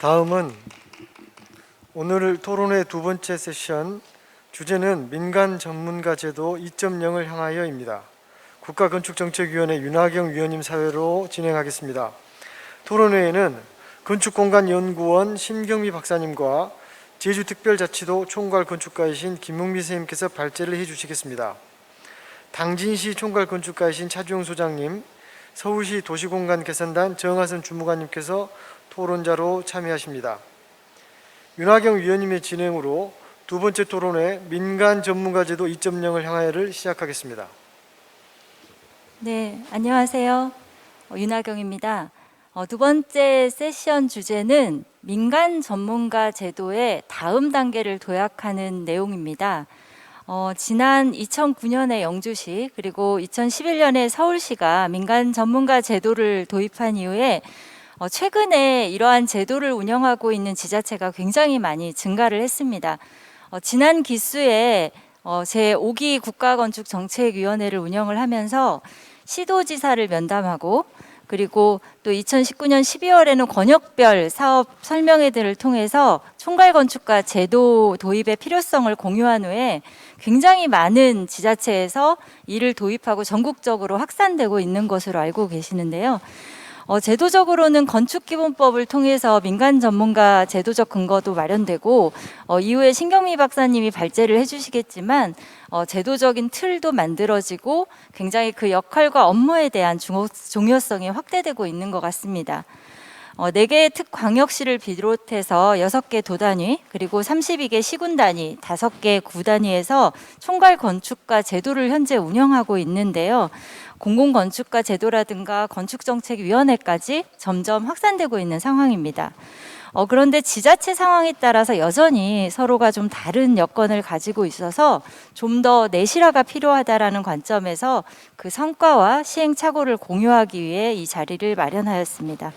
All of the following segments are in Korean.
다음은 오늘 토론회 두 번째 세션, 주제는 민간 전문가 제도 2.0을 향하여입니다. 국가건축정책위원회 윤하경 위원님 사회로 진행하겠습니다. 토론회에는 건축공간연구원 신경미 박사님과 제주특별자치도 총괄건축가이신 김웅미 선생님께서 발제를 해주시겠습니다. 당진시 총괄건축가이신 차주영 소장님, 서울시 도시공간개선단 정하선 주무관님께서 토론자로 참여하십니다. 윤하경 위원님의 진행으로 두 번째 토론회 민간 전문가 제도 2.0을 향하여를 시작하겠습니다. 네, 안녕하세요. 윤하경입니다. 두 번째 세션 주제는 민간 전문가 제도의 다음 단계를 도약하는 내용입니다. 지난 2009년에 영주시 그리고 2011년에 서울시가 민간 전문가 제도를 도입한 이후에 최근에 이러한 제도를 운영하고 있는 지자체가 굉장히 많이 증가를 했습니다. 지난 기수에 제5기 국가건축정책위원회를 운영을 하면서 시도지사를 면담하고, 그리고 또 2019년 12월에는 권역별 사업 설명회들을 통해서 총괄건축가 제도 도입의 필요성을 공유한 후에 굉장히 많은 지자체에서 이를 도입하고 전국적으로 확산되고 있는 것으로 알고 계시는데요. 제도적으로는 건축기본법을 통해서 민간 전문가 제도적 근거도 마련되고, 이후에 신경미 박사님이 발제를 해주시겠지만 제도적인 틀도 만들어지고 굉장히 그 역할과 업무에 대한 중요성이 확대되고 있는 것 같습니다. 4개의 특광역시를 비롯해서 6개 도단위, 그리고 32개 시군단위, 5개 구단위에서 총괄건축가 제도를 현재 운영하고 있는데요. 공공건축가 제도라든가 건축정책위원회까지 점점 확산되고 있는 상황입니다. 그런데 지자체 상황에 따라서 여전히 서로가 좀 다른 여건을 가지고 있어서 좀 더 내실화가 필요하다라는 관점에서 그 성과와 시행착오를 공유하기 위해 이 자리를 마련하였습니다.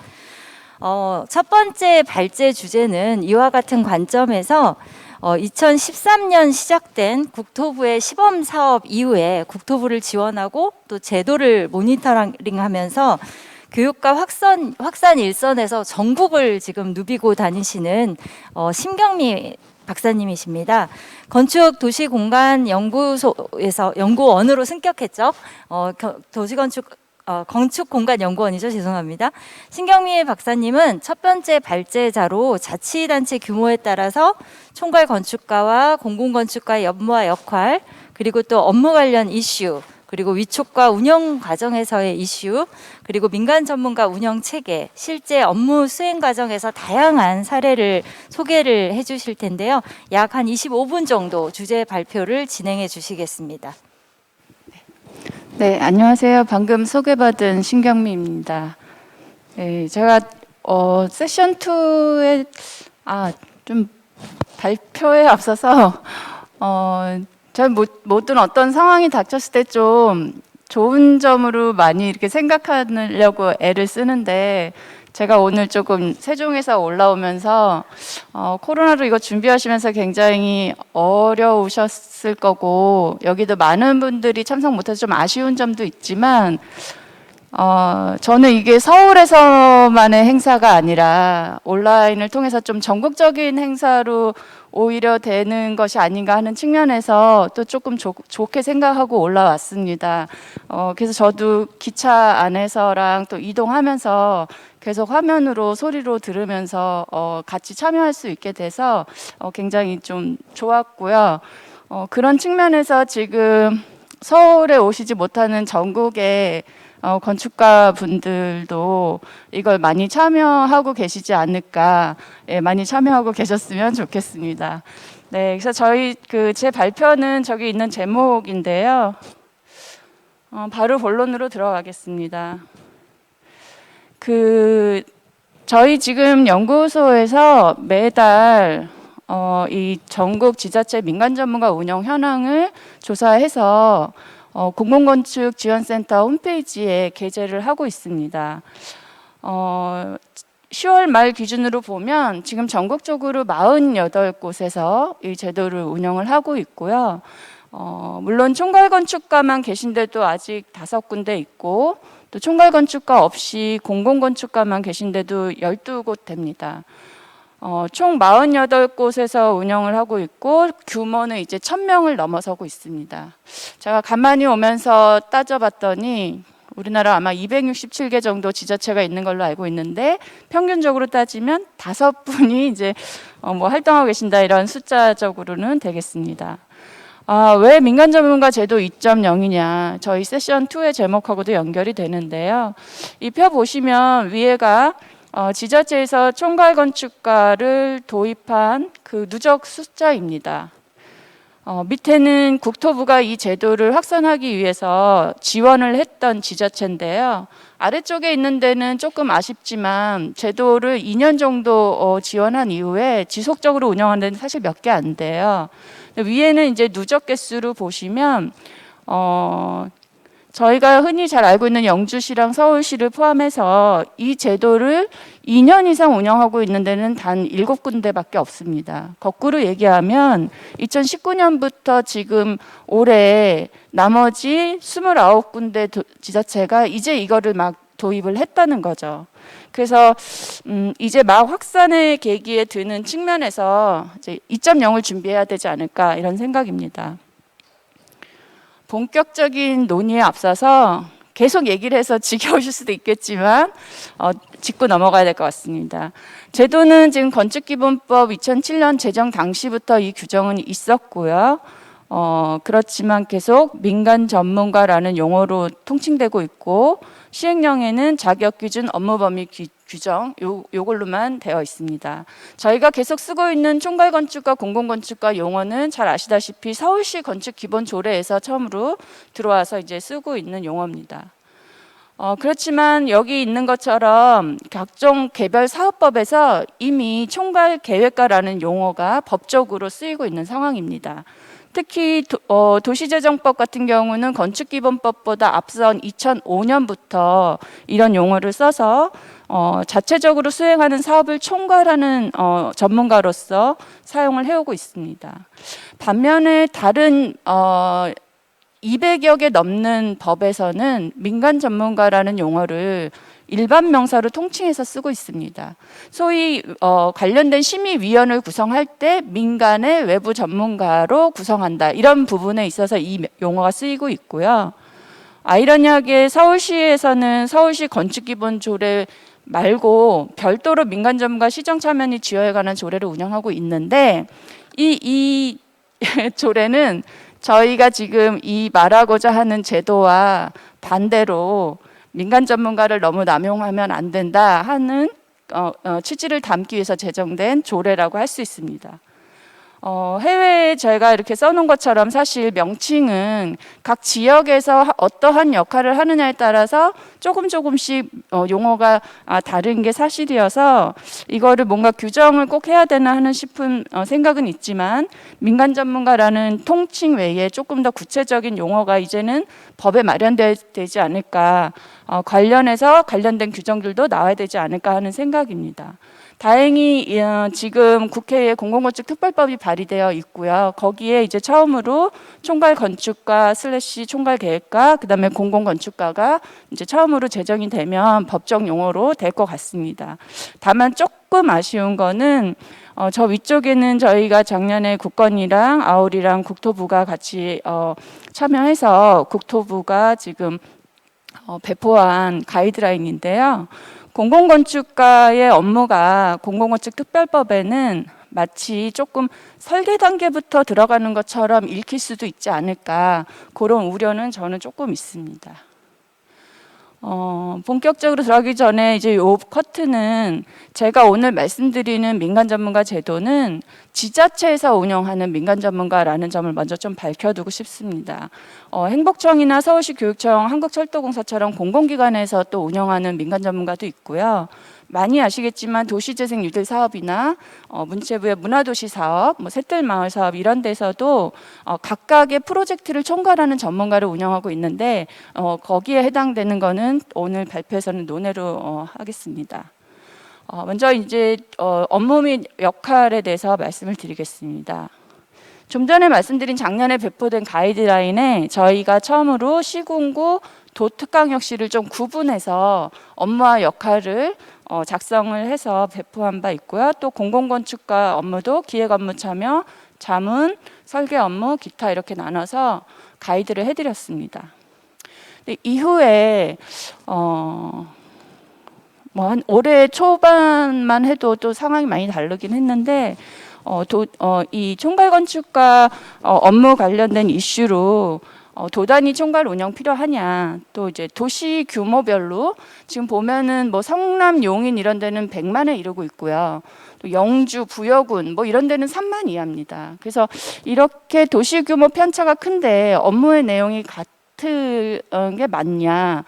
첫 번째 발제 주제는 이와 같은 관점에서 2013년 시작된 국토부의 시범 사업 이후에 국토부를 지원하고 또 제도를 모니터링하면서 교육과 확산 일선에서 전국을 지금 누비고 다니시는 신경미 박사님이십니다. 건축도시공간연구소에서 연구원으로 승격했죠. 건축공간연구원이죠. 죄송합니다. 신경미 박사님은 첫 번째 발제자로 자치단체 규모에 따라서 총괄건축가와 공공건축가의 업무와 역할, 그리고 또 업무 관련 이슈, 그리고 위촉과 운영 과정에서의 이슈, 그리고 민간 전문가 운영 체계, 실제 업무 수행 과정에서 다양한 사례를 소개를 해주실 텐데요. 약 한 25분 정도 주제 발표를 진행해 주시겠습니다. 네, 안녕하세요. 방금 소개받은 신경미입니다. 네, 제가 세션 2에 좀 발표에 앞서서 저희 모든 어떤 상황이 닥쳤을 때 좀 좋은 점으로 많이 이렇게 생각하려고 애를 쓰는데, 제가 오늘 조금 세종에서 올라오면서 코로나로 이거 준비하시면서 굉장히 어려우셨을 거고, 여기도 많은 분들이 참석 못해서 좀 아쉬운 점도 있지만, 저는 이게 서울에서만의 행사가 아니라 온라인을 통해서 좀 전국적인 행사로 오히려 되는 것이 아닌가 하는 측면에서 또 조금 좋게 생각하고 올라왔습니다. 그래서 저도 기차 안에서랑 또 이동하면서 계속 화면으로 소리로 들으면서 같이 참여할 수 있게 돼서 굉장히 좀 좋았고요. 그런 측면에서 지금 서울에 오시지 못하는 전국의 건축가 분들도 이걸 많이 참여하고 계시지 않을까, 많이 참여하고 계셨으면 좋겠습니다. 네, 그래서 제 발표는 저기 있는 제목인데요. 바로 본론으로 들어가겠습니다. 저희 지금 연구소에서 매달 이 전국 지자체 민간 전문가 운영 현황을 조사해서 공공건축 지원센터 홈페이지에 게재를 하고 있습니다. 10월 말 기준으로 보면 지금 전국적으로 48곳에서 이 제도를 운영을 하고 있고요. 물론 총괄건축가만 계신 데도 아직 5군데 있고, 또 총괄건축가 없이 공공건축가만 계신 데도 12곳 됩니다. 총 48곳에서 운영을 하고 있고 규모는 이제 1,000명을 넘어서고 있습니다. 제가 가만히 오면서 따져봤더니 우리나라 아마 267개 정도 지자체가 있는 걸로 알고 있는데 평균적으로 따지면 5분이 이제 뭐 활동하고 계신다 이런 숫자적으로는 되겠습니다. 왜 민간 전문가 제도 2.0이냐? 저희 세션 2의 제목하고도 연결이 되는데요. 이 표 보시면 위에가 지자체에서 총괄 건축가를 도입한 그 누적 숫자입니다. 밑에는 국토부가 이 제도를 확산하기 위해서 지원을 했던 지자체인데요. 아래쪽에 있는 데는 조금 아쉽지만 제도를 2년 정도 지원한 이후에 지속적으로 운영하는 데는 사실 몇 개 안 돼요. 위에는 이제 누적 개수로 보시면 저희가 흔히 잘 알고 있는 영주시랑 서울시를 포함해서 이 제도를 2년 이상 운영하고 있는 데는 단 7군데밖에 없습니다. 거꾸로 얘기하면 2019년부터 지금 올해 나머지 29군데 지자체가 이제 이거를 막 도입을 했다는 거죠. 그래서 이제 막 확산의 계기에 드는 측면에서 이제 2.0을 준비해야 되지 않을까 이런 생각입니다. 본격적인 논의에 앞서서 계속 얘기를 해서 지겨우실 수도 있겠지만 짚고 넘어가야 될 것 같습니다. 제도는 지금 건축기본법 2007년 제정 당시부터 이 규정은 있었고요. 그렇지만 계속 민간 전문가라는 용어로 통칭되고 있고 시행령에는 자격기준 업무범위 규정 요걸로만 되어 있습니다. 저희가 계속 쓰고 있는 총괄건축가 공공건축가 용어는 잘 아시다시피 서울시 건축기본조례에서 처음으로 들어와서 이제 쓰고 있는 용어입니다. 그렇지만 여기 있는 것처럼 각종 개별 사업법에서 이미 총괄계획가라는 용어가 법적으로 쓰이고 있는 상황입니다. 특히 도시재정법 같은 경우는 건축기본법보다 앞선 2005년부터 이런 용어를 써서 자체적으로 수행하는 사업을 총괄하는 전문가로서 사용을 해오고 있습니다. 반면에 다른 200여 개 넘는 법에서는 민간 전문가라는 용어를 일반 명사로 통칭해서 쓰고 있습니다. 소위 관련된 심의위원을 구성할 때 민간의 외부 전문가로 구성한다. 이런 부분에 있어서 이 용어가 쓰이고 있고요. 아이러니하게 서울시에서는 서울시 건축기본조례 말고 별도로 민간 전문가 시정 참여인이 지역에 관한 조례를 운영하고 있는데 이 조례는 저희가 지금 이 말하고자 하는 제도와 반대로 민간 전문가를 너무 남용하면 안 된다 하는 취지를 담기 위해서 제정된 조례라고 할 수 있습니다. 해외에 저희가 이렇게 써놓은 것처럼 사실 명칭은 각 지역에서 어떠한 역할을 하느냐에 따라서 조금씩 용어가 다른 게 사실이어서 이거를 뭔가 규정을 꼭 해야 되나 하는 싶은 생각은 있지만 민간 전문가라는 통칭 외에 조금 더 구체적인 용어가 이제는 법에 마련되지 않을까, 관련된 규정들도 나와야 되지 않을까 하는 생각입니다. 다행히 지금 국회에 공공건축 특별법이 발의되어 있고요. 거기에 이제 처음으로 총괄 건축가 / 총괄 계획가, 그다음에 공공건축가가 이제 처음으로 제정이 되면 법적 용어로 될 것 같습니다. 다만 조금 아쉬운 거는 저 위쪽에는 저희가 작년에 국건이랑 아울이랑 국토부가 같이 참여해서 국토부가 지금 배포한 가이드라인인데요. 공공건축가의 업무가 공공건축 특별법에는 마치 조금 설계 단계부터 들어가는 것처럼 읽힐 수도 있지 않을까, 그런 우려는 저는 조금 있습니다. 본격적으로 들어가기 전에 이제 요 커트는 제가 오늘 말씀드리는 민간 전문가 제도는 지자체에서 운영하는 민간 전문가라는 점을 먼저 좀 밝혀두고 싶습니다. 행복청이나 서울시 교육청, 한국철도공사처럼 공공기관에서 또 운영하는 민간 전문가도 있고요. 많이 아시겠지만 도시재생 뉴딜 사업이나 문체부의 문화도시 사업, 샛들마을 사업 이런 데서도 각각의 프로젝트를 총괄하는 전문가를 운영하고 있는데 거기에 해당되는 거는 오늘 발표에서는 논외로 하겠습니다. 먼저 이제 업무 및 역할에 대해서 말씀을 드리겠습니다. 좀 전에 말씀드린 작년에 배포된 가이드라인에 저희가 처음으로 시군구 도특강역시를 좀 구분해서 업무와 역할을 작성을 해서 배포한 바 있고요. 또 공공건축가 업무도 기획 업무 참여, 자문, 설계 업무, 기타 이렇게 나눠서 가이드를 해드렸습니다. 근데 이후에 뭐 한 올해 초반만 해도 또 상황이 많이 다르긴 했는데 이 총괄건축가 업무 관련된 이슈로 도단위 총괄 운영 필요하냐, 또 이제 도시 규모별로 지금 보면은 뭐 성남, 용인 이런 데는 100만에 이르고 있고요. 또 영주, 부여군 뭐 이런 데는 3만 이하입니다. 그래서 이렇게 도시 규모 편차가 큰데 업무의 내용이 같은 게 맞냐?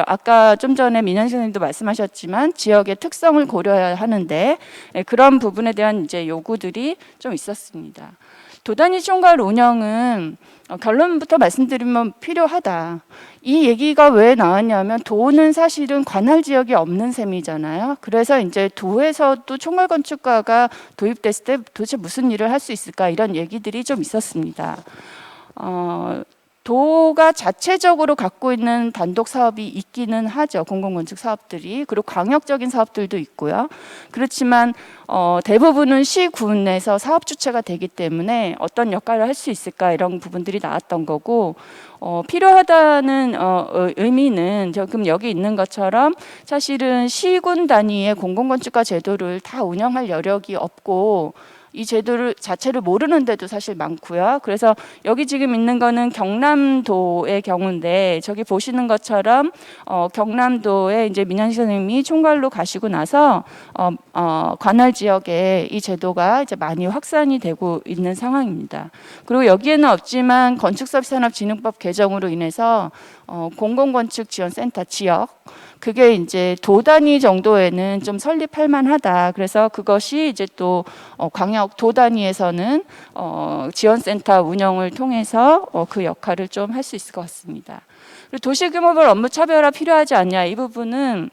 아까 좀 전에 민현 선생님도 말씀하셨지만 지역의 특성을 고려해야 하는데 그런 부분에 대한 이제 요구들이 좀 있었습니다. 도단위 총괄 운영은 결론부터 말씀드리면 필요하다. 이 얘기가 왜 나왔냐면 도는 사실은 관할 지역이 없는 셈이잖아요. 그래서 이제 도에서도 총괄 건축가가 도입됐을 때 도대체 무슨 일을 할 수 있을까 이런 얘기들이 좀 있었습니다. 도가 자체적으로 갖고 있는 단독 사업이 있기는 하죠. 공공건축 사업들이. 그리고 광역적인 사업들도 있고요. 그렇지만 대부분은 시군에서 사업 주체가 되기 때문에 어떤 역할을 할 수 있을까 이런 부분들이 나왔던 거고, 필요하다는 의미는 지금 여기 있는 것처럼 사실은 시군 단위의 공공건축가 제도를 다 운영할 여력이 없고 이 제도를 자체를 모르는데도 사실 많고요. 그래서 여기 지금 있는 거는 경남도의 경우인데 저기 보시는 것처럼 경남도에 이제 민현 선생님이 총괄로 가시고 나서 관할 지역에 이 제도가 이제 많이 확산이 되고 있는 상황입니다. 그리고 여기에는 없지만 건축사업산업진흥법 개정으로 인해서 공공건축지원센터 지역 그게 이제 도 단위 정도에는 좀 설립할 만하다. 그래서 그것이 이제 또 광역 도 단위에서는 지원센터 운영을 통해서 그 역할을 좀 할 수 있을 것 같습니다. 그리고 도시규모별 업무 차별화 필요하지 않냐 이 부분은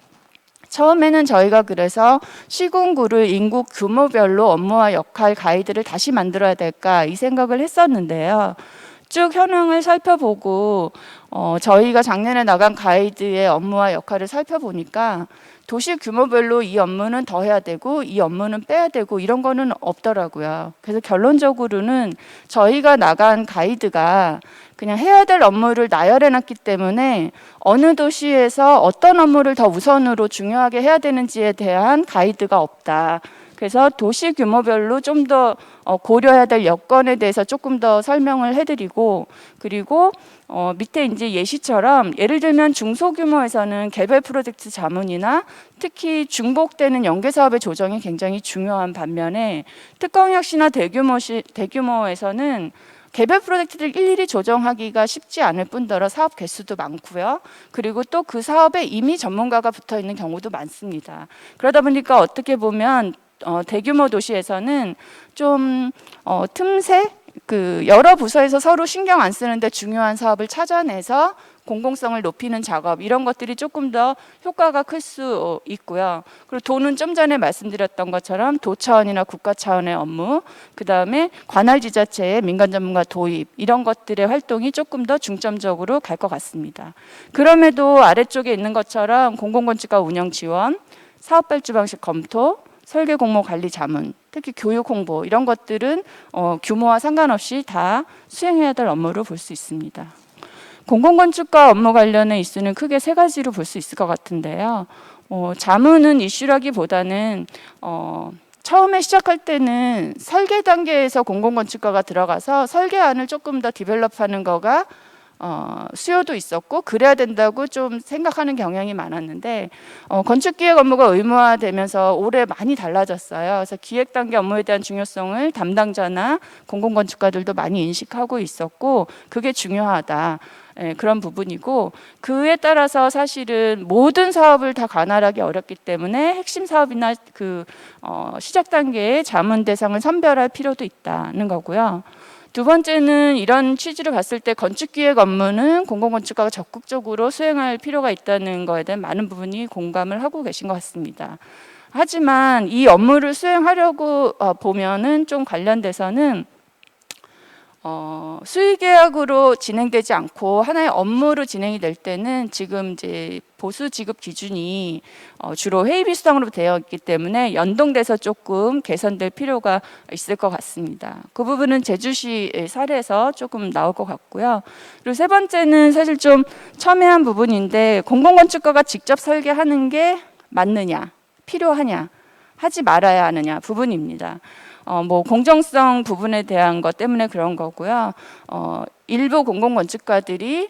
처음에는 저희가 그래서 시군구를 인구 규모별로 업무와 역할 가이드를 다시 만들어야 될까 이 생각을 했었는데요. 쭉 현황을 살펴보고 저희가 작년에 나간 가이드의 업무와 역할을 살펴보니까 도시 규모별로 이 업무는 더 해야 되고 이 업무는 빼야 되고 이런 거는 없더라고요. 그래서 결론적으로는 저희가 나간 가이드가 그냥 해야 될 업무를 나열해 놨기 때문에 어느 도시에서 어떤 업무를 더 우선으로 중요하게 해야 되는지에 대한 가이드가 없다. 그래서 도시 규모별로 좀 더 고려해야 될 여건에 대해서 조금 더 설명을 해드리고, 그리고 밑에 이제 예시처럼 예를 들면 중소규모에서는 개별 프로젝트 자문이나 특히 중복되는 연계 사업의 조정이 굉장히 중요한 반면에 특광역시나 대규모에서는 개별 프로젝트를 일일이 조정하기가 쉽지 않을 뿐더러 사업 개수도 많고요. 그리고 또 그 사업에 이미 전문가가 붙어 있는 경우도 많습니다. 그러다 보니까 어떻게 보면 대규모 도시에서는 좀 틈새 여러 부서에서 서로 신경 안 쓰는데 중요한 사업을 찾아내서 공공성을 높이는 작업 이런 것들이 조금 더 효과가 클 수 있고요. 그리고 도는 좀 전에 말씀드렸던 것처럼 도 차원이나 국가 차원의 업무, 그다음에 관할 지자체의 민간 전문가 도입 이런 것들의 활동이 조금 더 중점적으로 갈 것 같습니다. 그럼에도 아래쪽에 있는 것처럼 공공건축가 운영 지원, 사업 발주 방식 검토, 설계 공모 관리 자문, 특히 교육 홍보 이런 것들은 규모와 상관없이 다 수행해야 될 업무로 볼 수 있습니다. 공공건축가 업무 관련의 이슈는 크게 세 가지로 볼 수 있을 것 같은데요. 자문은 이슈라기보다는 처음에 시작할 때는 설계 단계에서 공공건축가가 들어가서 설계안을 조금 더 디벨롭하는 거가 수요도 있었고 그래야 된다고 좀 생각하는 경향이 많았는데 건축기획 업무가 의무화되면서 올해 많이 달라졌어요. 그래서 기획 단계 업무에 대한 중요성을 담당자나 공공건축가들도 많이 인식하고 있었고 그게 중요하다. 그런 부분이고 그에 따라서 사실은 모든 사업을 다 관할하기 어렵기 때문에 핵심 사업이나 시작 단계의 자문 대상을 선별할 필요도 있다는 거고요. 두 번째는 이런 취지를 봤을 때 건축기획 업무는 공공건축가가 적극적으로 수행할 필요가 있다는 거에 대한 많은 부분이 공감을 하고 계신 것 같습니다. 하지만 이 업무를 수행하려고 보면은 좀 관련돼서는 수의계약으로 진행되지 않고 하나의 업무로 진행이 될 때는 지금 이제 보수 지급 기준이 주로 회의비 수당으로 되어 있기 때문에 연동돼서 조금 개선될 필요가 있을 것 같습니다. 그 부분은 제주시 사례에서 조금 나올 것 같고요. 그리고 세 번째는 사실 좀 첨예한 부분인데 공공건축가가 직접 설계하는 게 맞느냐, 필요하냐, 하지 말아야 하느냐 부분입니다. 뭐 공정성 부분에 대한 것 때문에 그런 거고요. 일부 공공건축가들이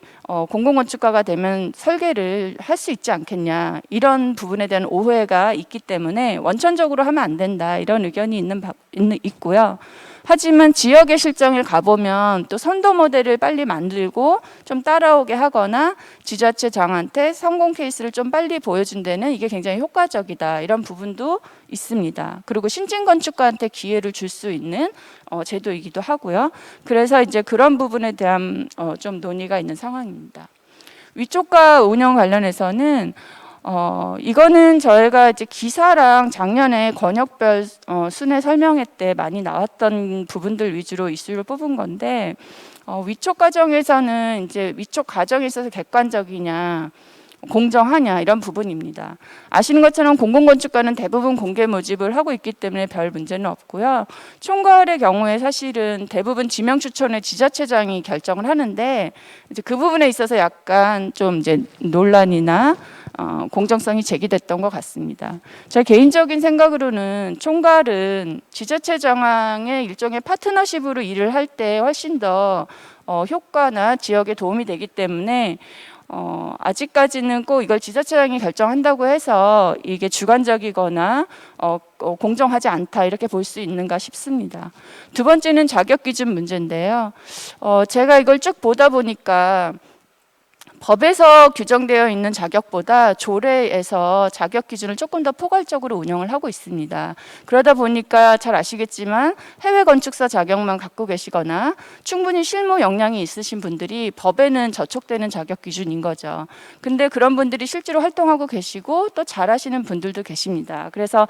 공공건축가가 되면 설계를 할 수 있지 않겠냐 이런 부분에 대한 오해가 있기 때문에 원천적으로 하면 안 된다 이런 의견이 있고요. 하지만 지역의 실정을 가보면 또 선도 모델을 빨리 만들고 좀 따라오게 하거나 지자체장한테 성공 케이스를 좀 빨리 보여준 데는 이게 굉장히 효과적이다 이런 부분도 있습니다. 그리고 신진 건축가한테 기회를 줄 수 있는 제도이기도 하고요. 그래서 이제 그런 부분에 대한 좀 논의가 있는 상황입니다. 위촉과 운영 관련해서는 이거는 저희가 이제 기사랑 작년에 권역별 순회 설명회 때 많이 나왔던 부분들 위주로 이슈를 뽑은 건데 위촉 과정에서는 이제 위촉 과정에 있어서 객관적이냐 공정하냐 이런 부분입니다. 아시는 것처럼 공공건축가는 대부분 공개 모집을 하고 있기 때문에 별 문제는 없고요. 총괄의 경우에 사실은 대부분 지명 추천을 지자체장이 결정을 하는데 이제 그 부분에 있어서 약간 좀 이제 논란이나 공정성이 제기됐던 것 같습니다. 제 개인적인 생각으로는 총괄은 지자체장의 일종의 파트너십으로 일을 할 때 훨씬 더 효과나 지역에 도움이 되기 때문에 아직까지는 꼭 이걸 지자체장이 결정한다고 해서 이게 주관적이거나 공정하지 않다 이렇게 볼 수 있는가 싶습니다. 두 번째는 자격 기준 문제인데요. 제가 이걸 쭉 보다 보니까 법에서 규정되어 있는 자격보다 조례에서 자격 기준을 조금 더 포괄적으로 운영을 하고 있습니다. 그러다 보니까 잘 아시겠지만 해외 건축사 자격만 갖고 계시거나 충분히 실무 역량이 있으신 분들이 법에는 저촉되는 자격 기준인 거죠. 근데 그런 분들이 실제로 활동하고 계시고 또 잘하시는 분들도 계십니다. 그래서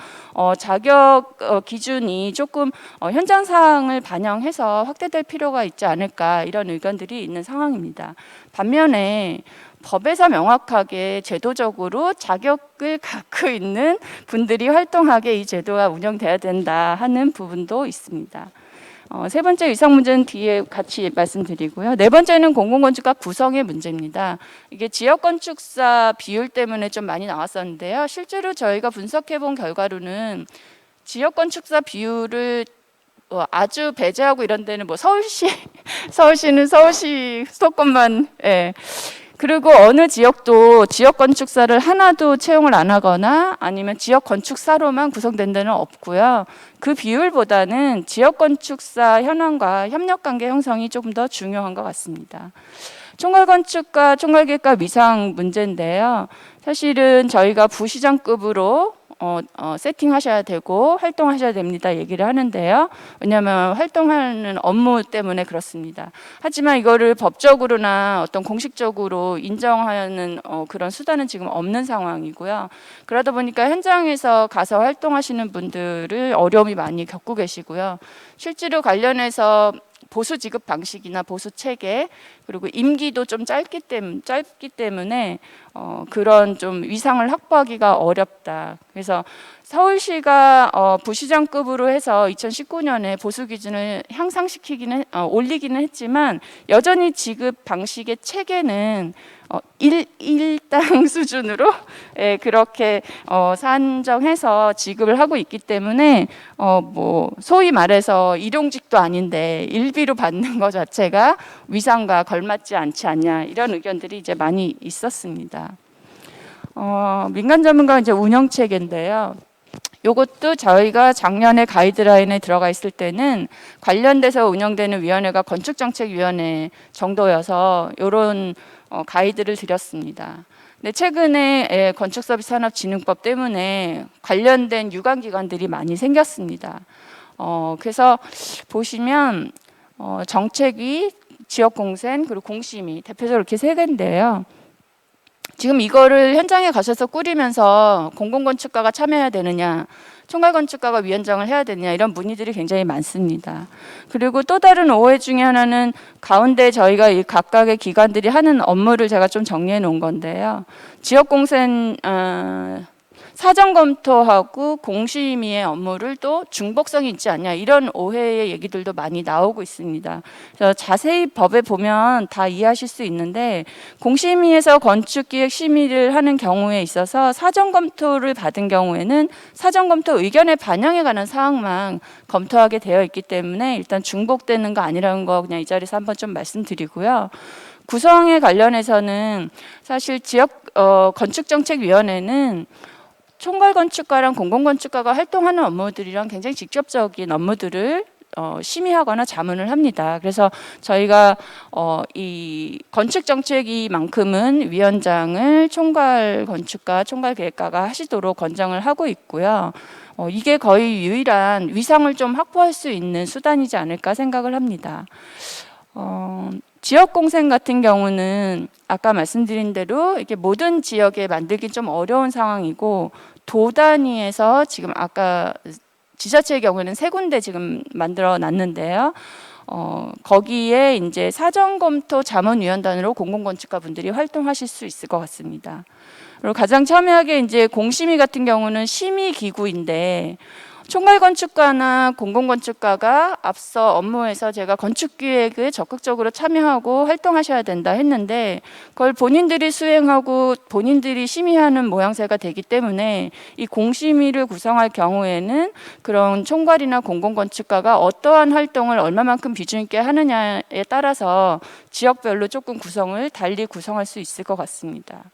자격 기준이 조금 현장 사항을 반영해서 확대될 필요가 있지 않을까 이런 의견들이 있는 상황입니다. 반면에 법에서 명확하게 제도적으로 자격을 갖고 있는 분들이 활동하게 이 제도가 운영돼야 된다 하는 부분도 있습니다. 세 번째 위상 문제는 뒤에 같이 말씀드리고요. 네 번째는 공공건축가 구성의 문제입니다. 이게 지역건축사 비율 때문에 좀 많이 나왔었는데요. 실제로 저희가 분석해본 결과로는 지역건축사 비율을 아주 배제하고 이런 데는 뭐 서울시는 서울시 수도권만 그리고 어느 지역도 지역 건축사를 하나도 채용을 안 하거나 아니면 지역 건축사로만 구성된 데는 없고요. 그 비율보다는 지역 건축사 현황과 협력 관계 형성이 조금 더 중요한 것 같습니다. 총괄 건축가, 총괄계획가 위상 문제인데요. 사실은 저희가 부시장급으로 세팅하셔야 되고 활동하셔야 됩니다 얘기를 하는데요. 왜냐하면 활동하는 업무 때문에 그렇습니다. 하지만 이거를 법적으로나 어떤 공식적으로 인정하는 그런 수단은 지금 없는 상황이고요. 그러다 보니까 현장에서 가서 활동하시는 분들을 어려움이 많이 겪고 계시고요. 실제로 관련해서 보수 지급 방식이나 보수 체계 그리고 임기도 좀 짧기 때문에 그런 좀 위상을 확보하기가 어렵다. 그래서 서울시가 부시장급으로 해서 2019년에 보수 기준을 올리기는 했지만 여전히 지급 방식의 체계는 일당 수준으로 그렇게 산정해서 지급을 하고 있기 때문에 뭐 소위 말해서 일용직도 아닌데 일비로 받는 것 자체가 위상과 걸맞지 않지 않냐 이런 의견들이 이제 많이 있었습니다. 민간 전문가 이제 운영 체계인데요. 이것도 저희가 작년에 가이드라인에 들어가 있을 때는 관련돼서 운영되는 위원회가 건축정책위원회 정도여서 이런 가이드를 드렸습니다. 근데 최근에 건축서비스산업진흥법 때문에 관련된 유관기관들이 많이 생겼습니다. 그래서 보시면 정책위, 지역공센 그리고 공심위 대표적으로 이렇게 세 개인데요. 지금 이거를 현장에 가셔서 꾸리면서 공공건축가가 참여해야 되느냐 총괄건축가가 위원장을 해야 되느냐 이런 문의들이 굉장히 많습니다. 그리고 또 다른 오해 중에 하나는 가운데 저희가 이 각각의 기관들이 하는 업무를 제가 좀 정리해 놓은 건데요. 지역공센 사전 검토하고 공심위의 업무를 또 중복성이 있지 않냐 이런 오해의 얘기들도 많이 나오고 있습니다. 그래서 자세히 법에 보면 다 이해하실 수 있는데 공심위에서 건축기획 심의를 하는 경우에 있어서 사전 검토를 받은 경우에는 사전 검토 의견에 반영에 관한 사항만 검토하게 되어 있기 때문에 일단 중복되는 거 아니라는 거 그냥 이 자리에서 한번 좀 말씀드리고요. 구성에 관련해서는 사실 지역 건축정책위원회는 총괄건축가랑 공공건축가가 활동하는 업무들이랑 굉장히 직접적인 업무들을 심의하거나 자문을 합니다. 그래서 저희가 이 건축정책위만큼은 위원장을 총괄건축가, 총괄계획가가 하시도록 권장을 하고 있고요. 이게 거의 유일한 위상을 좀 확보할 수 있는 수단이지 않을까 생각을 합니다. 지역공생 같은 경우는 아까 말씀드린 대로 이게 모든 지역에 만들기 좀 어려운 상황이고 도 단위에서 지금 아까 지자체의 경우에는 3군데 지금 만들어 놨는데요. 거기에 이제 사전검토 자문위원단으로 공공건축가 분들이 활동하실 수 있을 것 같습니다. 그리고 가장 첨예하게 이제 공심위 같은 경우는 심의기구인데 총괄건축가나 공공건축가가 앞서 업무에서 제가 건축기획에 적극적으로 참여하고 활동하셔야 된다 했는데 그걸 본인들이 수행하고 본인들이 심의하는 모양새가 되기 때문에 이 공심위를 구성할 경우에는 그런 총괄이나 공공건축가가 어떠한 활동을 얼마만큼 비중 있게 하느냐에 따라서 지역별로 조금 구성을 달리 구성할 수 있을 것 같습니다.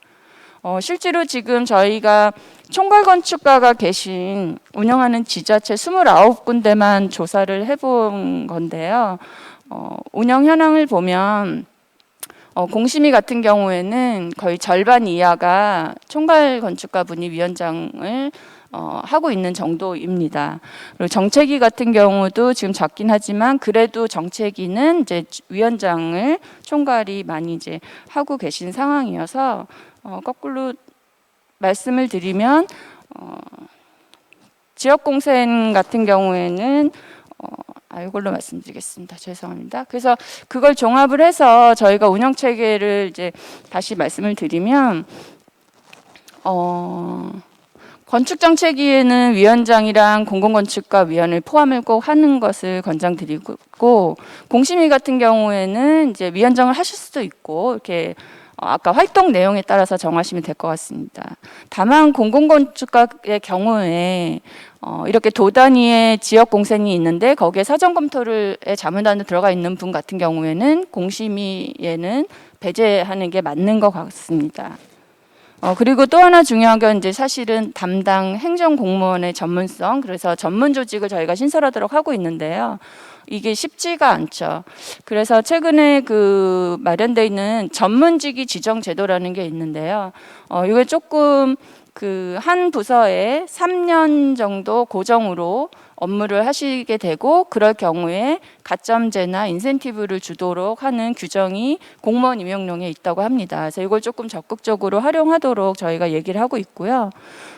실제로 지금 저희가 총괄건축가가 계신 운영하는 지자체 29군데만 조사를 해본 건데요. 운영 현황을 보면 공심위 같은 경우에는 거의 절반 이하가 총괄건축가분이 위원장을 하고 있는 정도입니다. 그리고 정책위 같은 경우도 지금 작긴 하지만 그래도 정책위는 이제 위원장을 총괄이 많이 이제 하고 계신 상황이어서 거꾸로 말씀을 드리면 지역공생 같은 경우에는 이걸로 말씀드리겠습니다. 죄송합니다. 그래서 그걸 종합을 해서 저희가 운영 체계를 이제 다시 말씀을 드리면 건축정책위에는 위원장이랑 공공건축가 위원을 포함을 꼭 하는 것을 권장드리고 공심위 같은 경우에는 이제 위원장을 하실 수도 있고 이렇게 아까 활동 내용에 따라서 정하시면 될 것 같습니다. 다만 공공건축가의 경우에 이렇게 도 단위의 지역 공생이 있는데 거기에 사전 검토를 자문단에 들어가 있는 분 같은 경우에는 공심위에는 배제하는 게 맞는 것 같습니다. 그리고 또 하나 중요한 건 이제 사실은 담당 행정 공무원의 전문성, 그래서 전문 조직을 저희가 신설하도록 하고 있는데요. 이게 쉽지가 않죠. 그래서 최근에 그 마련돼 있는 전문직위 지정 제도라는 게 있는데요. 이게 조금 그 한 부서에 3년 정도 고정으로 업무를 하시게 되고 그럴 경우에 가점제나 인센티브를 주도록 하는 규정이 공무원 임용령에 있다고 합니다. 그래서 이걸 조금 적극적으로 활용하도록 저희가 얘기를 하고 있고요.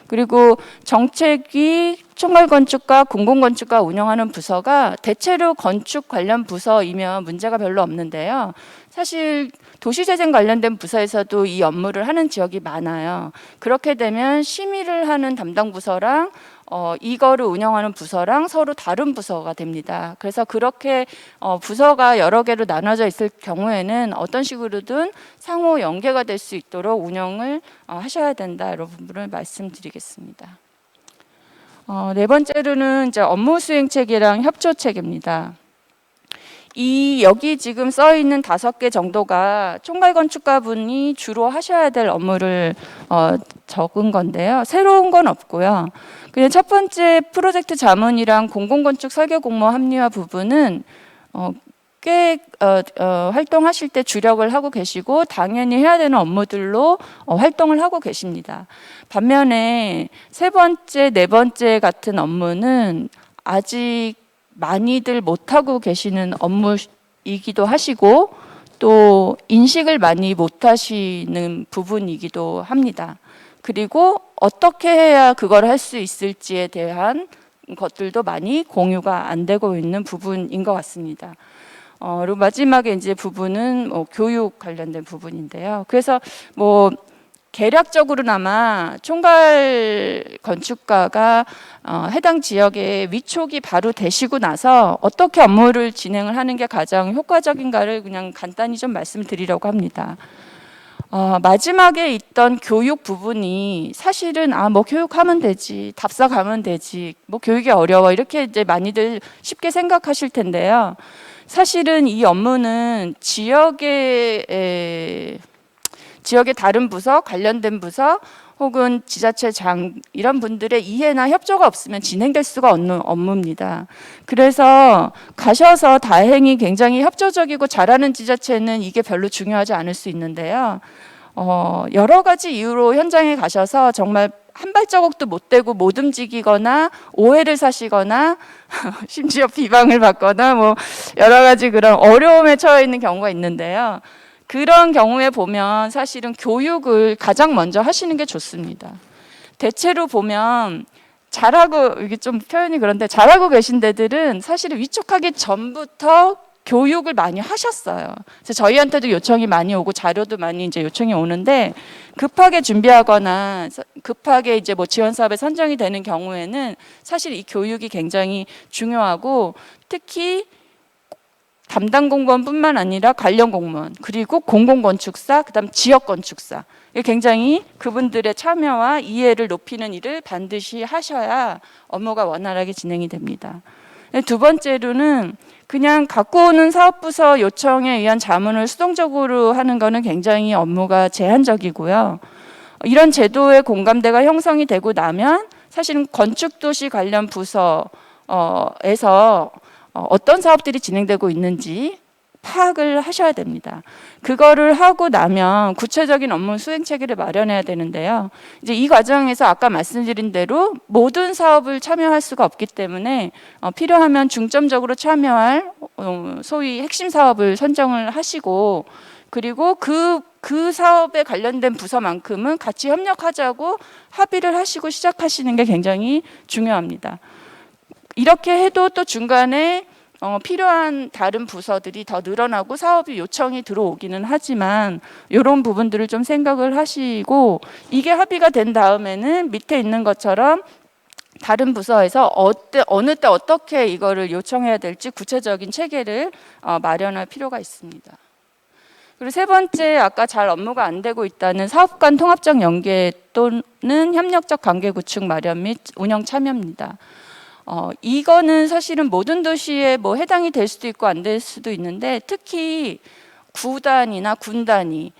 그리고 정책위, 총괄건축가, 공공건축가 운영하는 부서가 대체로 건축 관련 부서이면 문제가 별로 없는데요. 사실 도시재생 관련된 부서에서도 이 업무를 하는 지역이 많아요. 그렇게 되면 심의를 하는 담당 부서랑 이거를 운영하는 부서랑 서로 다른 부서가 됩니다. 그래서 그렇게 부서가 여러 개로 나눠져 있을 경우에는 어떤 식으로든 상호 연계가 될 수 있도록 운영을 하셔야 된다. 이런 부분을 말씀드리겠습니다. 네 번째로는 이제 업무 수행 체계랑 협조 체계입니다. 여기 지금 써 있는 5개 정도가 총괄건축가분이 주로 하셔야 될 업무를 적은 건데요. 새로운 건 없고요. 그냥 첫 번째 프로젝트 자문이랑 공공건축 설계 공모 합리화 부분은 꽤 활동하실 때 주력을 하고 계시고 당연히 해야 되는 업무들로 활동을 하고 계십니다. 반면에 세 번째, 네 번째 같은 업무는 아직 많이들 못하고 계시는 업무이기도 하시고 또 인식을 많이 못하시는 부분이기도 합니다. 그리고 어떻게 해야 그걸 할 수 있을지에 대한 것들도 많이 공유가 안 되고 있는 부분인 것 같습니다. 그리고 마지막에 이제 부분은 교육 관련된 부분인데요. 그래서 계략적으로나마 총괄 건축가가 해당 지역에 위촉이 바로 되시고 나서 어떻게 업무를 진행을 하는 게 가장 효과적인가를 그냥 간단히 좀 말씀드리려고 합니다. 마지막에 있던 교육 부분이 사실은 교육하면 되지, 답사 가면 되지, 교육이 어려워 이렇게 이제 많이들 쉽게 생각하실 텐데요. 사실은 이 업무는 지역의 다른 부서, 관련된 부서 혹은 지자체장 이런 분들의 이해나 협조가 없으면 진행될 수가 없는 업무입니다. 그래서 가셔서 다행히 굉장히 협조적이고 잘하는 지자체는 이게 별로 중요하지 않을 수 있는데요. 여러 가지 이유로 현장에 가셔서 정말 한 발자국도 못 떼고 못 움직이거나 오해를 사시거나 심지어 비방을 받거나 여러 가지 그런 어려움에 처해 있는 경우가 있는데요. 그런 경우에 보면 사실은 교육을 가장 먼저 하시는 게 좋습니다. 대체로 보면 잘하고, 이게 좀 표현이 그런데 잘하고 계신 데들은 사실은 위촉하기 전부터 교육을 많이 하셨어요. 그래서 저희한테도 요청이 많이 오고 자료도 많이 이제 요청이 오는데 급하게 준비하거나 급하게 이제 지원 사업에 선정이 되는 경우에는 사실 이 교육이 굉장히 중요하고 특히 담당 공무원뿐만 아니라 관련 공무원 그리고 공공건축사 그다음 지역건축사 굉장히 그분들의 참여와 이해를 높이는 일을 반드시 하셔야 업무가 원활하게 진행이 됩니다. 두 번째로는 그냥 갖고 오는 사업부서 요청에 의한 자문을 수동적으로 하는 것은 굉장히 업무가 제한적이고요. 이런 제도의 공감대가 형성이 되고 나면 사실은 건축도시 관련 부서에서 어떤 사업들이 진행되고 있는지 파악을 하셔야 됩니다. 그거를 하고 나면 구체적인 업무 수행 체계를 마련해야 되는데요. 이제 이 과정에서 아까 말씀드린 대로 모든 사업을 참여할 수가 없기 때문에 필요하면 중점적으로 참여할 소위 핵심 사업을 선정을 하시고 그리고 그 사업에 관련된 부서만큼은 같이 협력하자고 합의를 하시고 시작하시는 게 굉장히 중요합니다. 이렇게 해도 또 중간에 필요한 다른 부서들이 더 늘어나고 사업이 요청이 들어오기는 하지만 이런 부분들을 좀 생각을 하시고 이게 합의가 된 다음에는 밑에 있는 것처럼 다른 부서에서 어느 때 어떻게 이거를 요청해야 될지 구체적인 체계를 마련할 필요가 있습니다. 그리고 세 번째, 아까 잘 업무가 안 되고 있다는 사업 간 통합적 연계 또는 협력적 관계 구축 마련 및 운영 참여입니다. 이거는 사실은 모든 도시에 해당이 될 수도 있고 안 될 수도 있는데 특히 구단이나 군단위,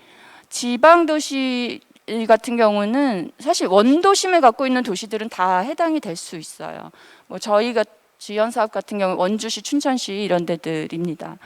지방 도시 같은 경우는 사실 원도심을 갖고 있는 도시들은 다 해당이 될 수 있어요. 저희가 지원 사업 같은 경우 원주시, 춘천시 이런 데들입니다.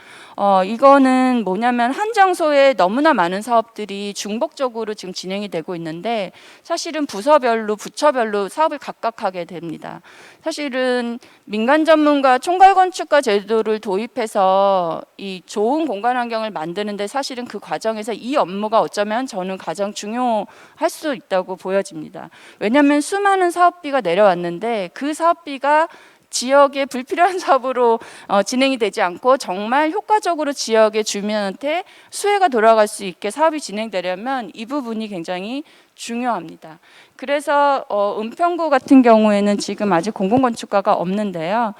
이거는 뭐냐면 한 장소에 너무나 많은 사업들이 중복적으로 지금 진행이 되고 있는데 사실은 부서별로 부처별로 사업을 각각 하게 됩니다. 사실은 민간 전문가 총괄 건축가 제도를 도입해서 이 좋은 공간 환경을 만드는데 사실은 그 과정에서 이 업무가 어쩌면 저는 가장 중요할 수 있다고 보여집니다. 왜냐하면 수많은 사업비가 내려왔는데 그 사업비가 지역에 불필요한 사업으로 진행이 되지 않고 정말 효과적으로 지역의 주민한테 수혜가 돌아갈 수 있게 사업이 진행되려면 이 부분이 굉장히 중요합니다. 그래서 은평구 같은 경우에는 지금 아직 공공건축가가 없는데요.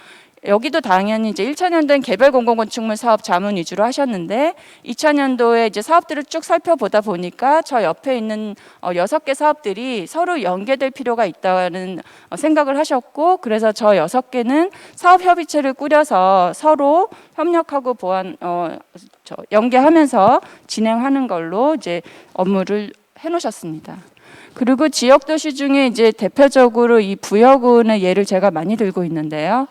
여기도 당연히 이제 1차년도엔 개별 공공건축물 사업 자문 위주로 하셨는데 2차년도에 이제 사업들을 쭉 살펴보다 보니까 저 옆에 있는 6개 사업들이 서로 연계될 필요가 있다는 생각을 하셨고 그래서 저 6개는 사업 협의체를 꾸려서 서로 협력하고 연계하면서 진행하는 걸로 이제 업무를 해놓으셨습니다. 그리고 지역 도시 중에 이제 대표적으로 이 부여군의 예를 제가 많이 들고 있는데요.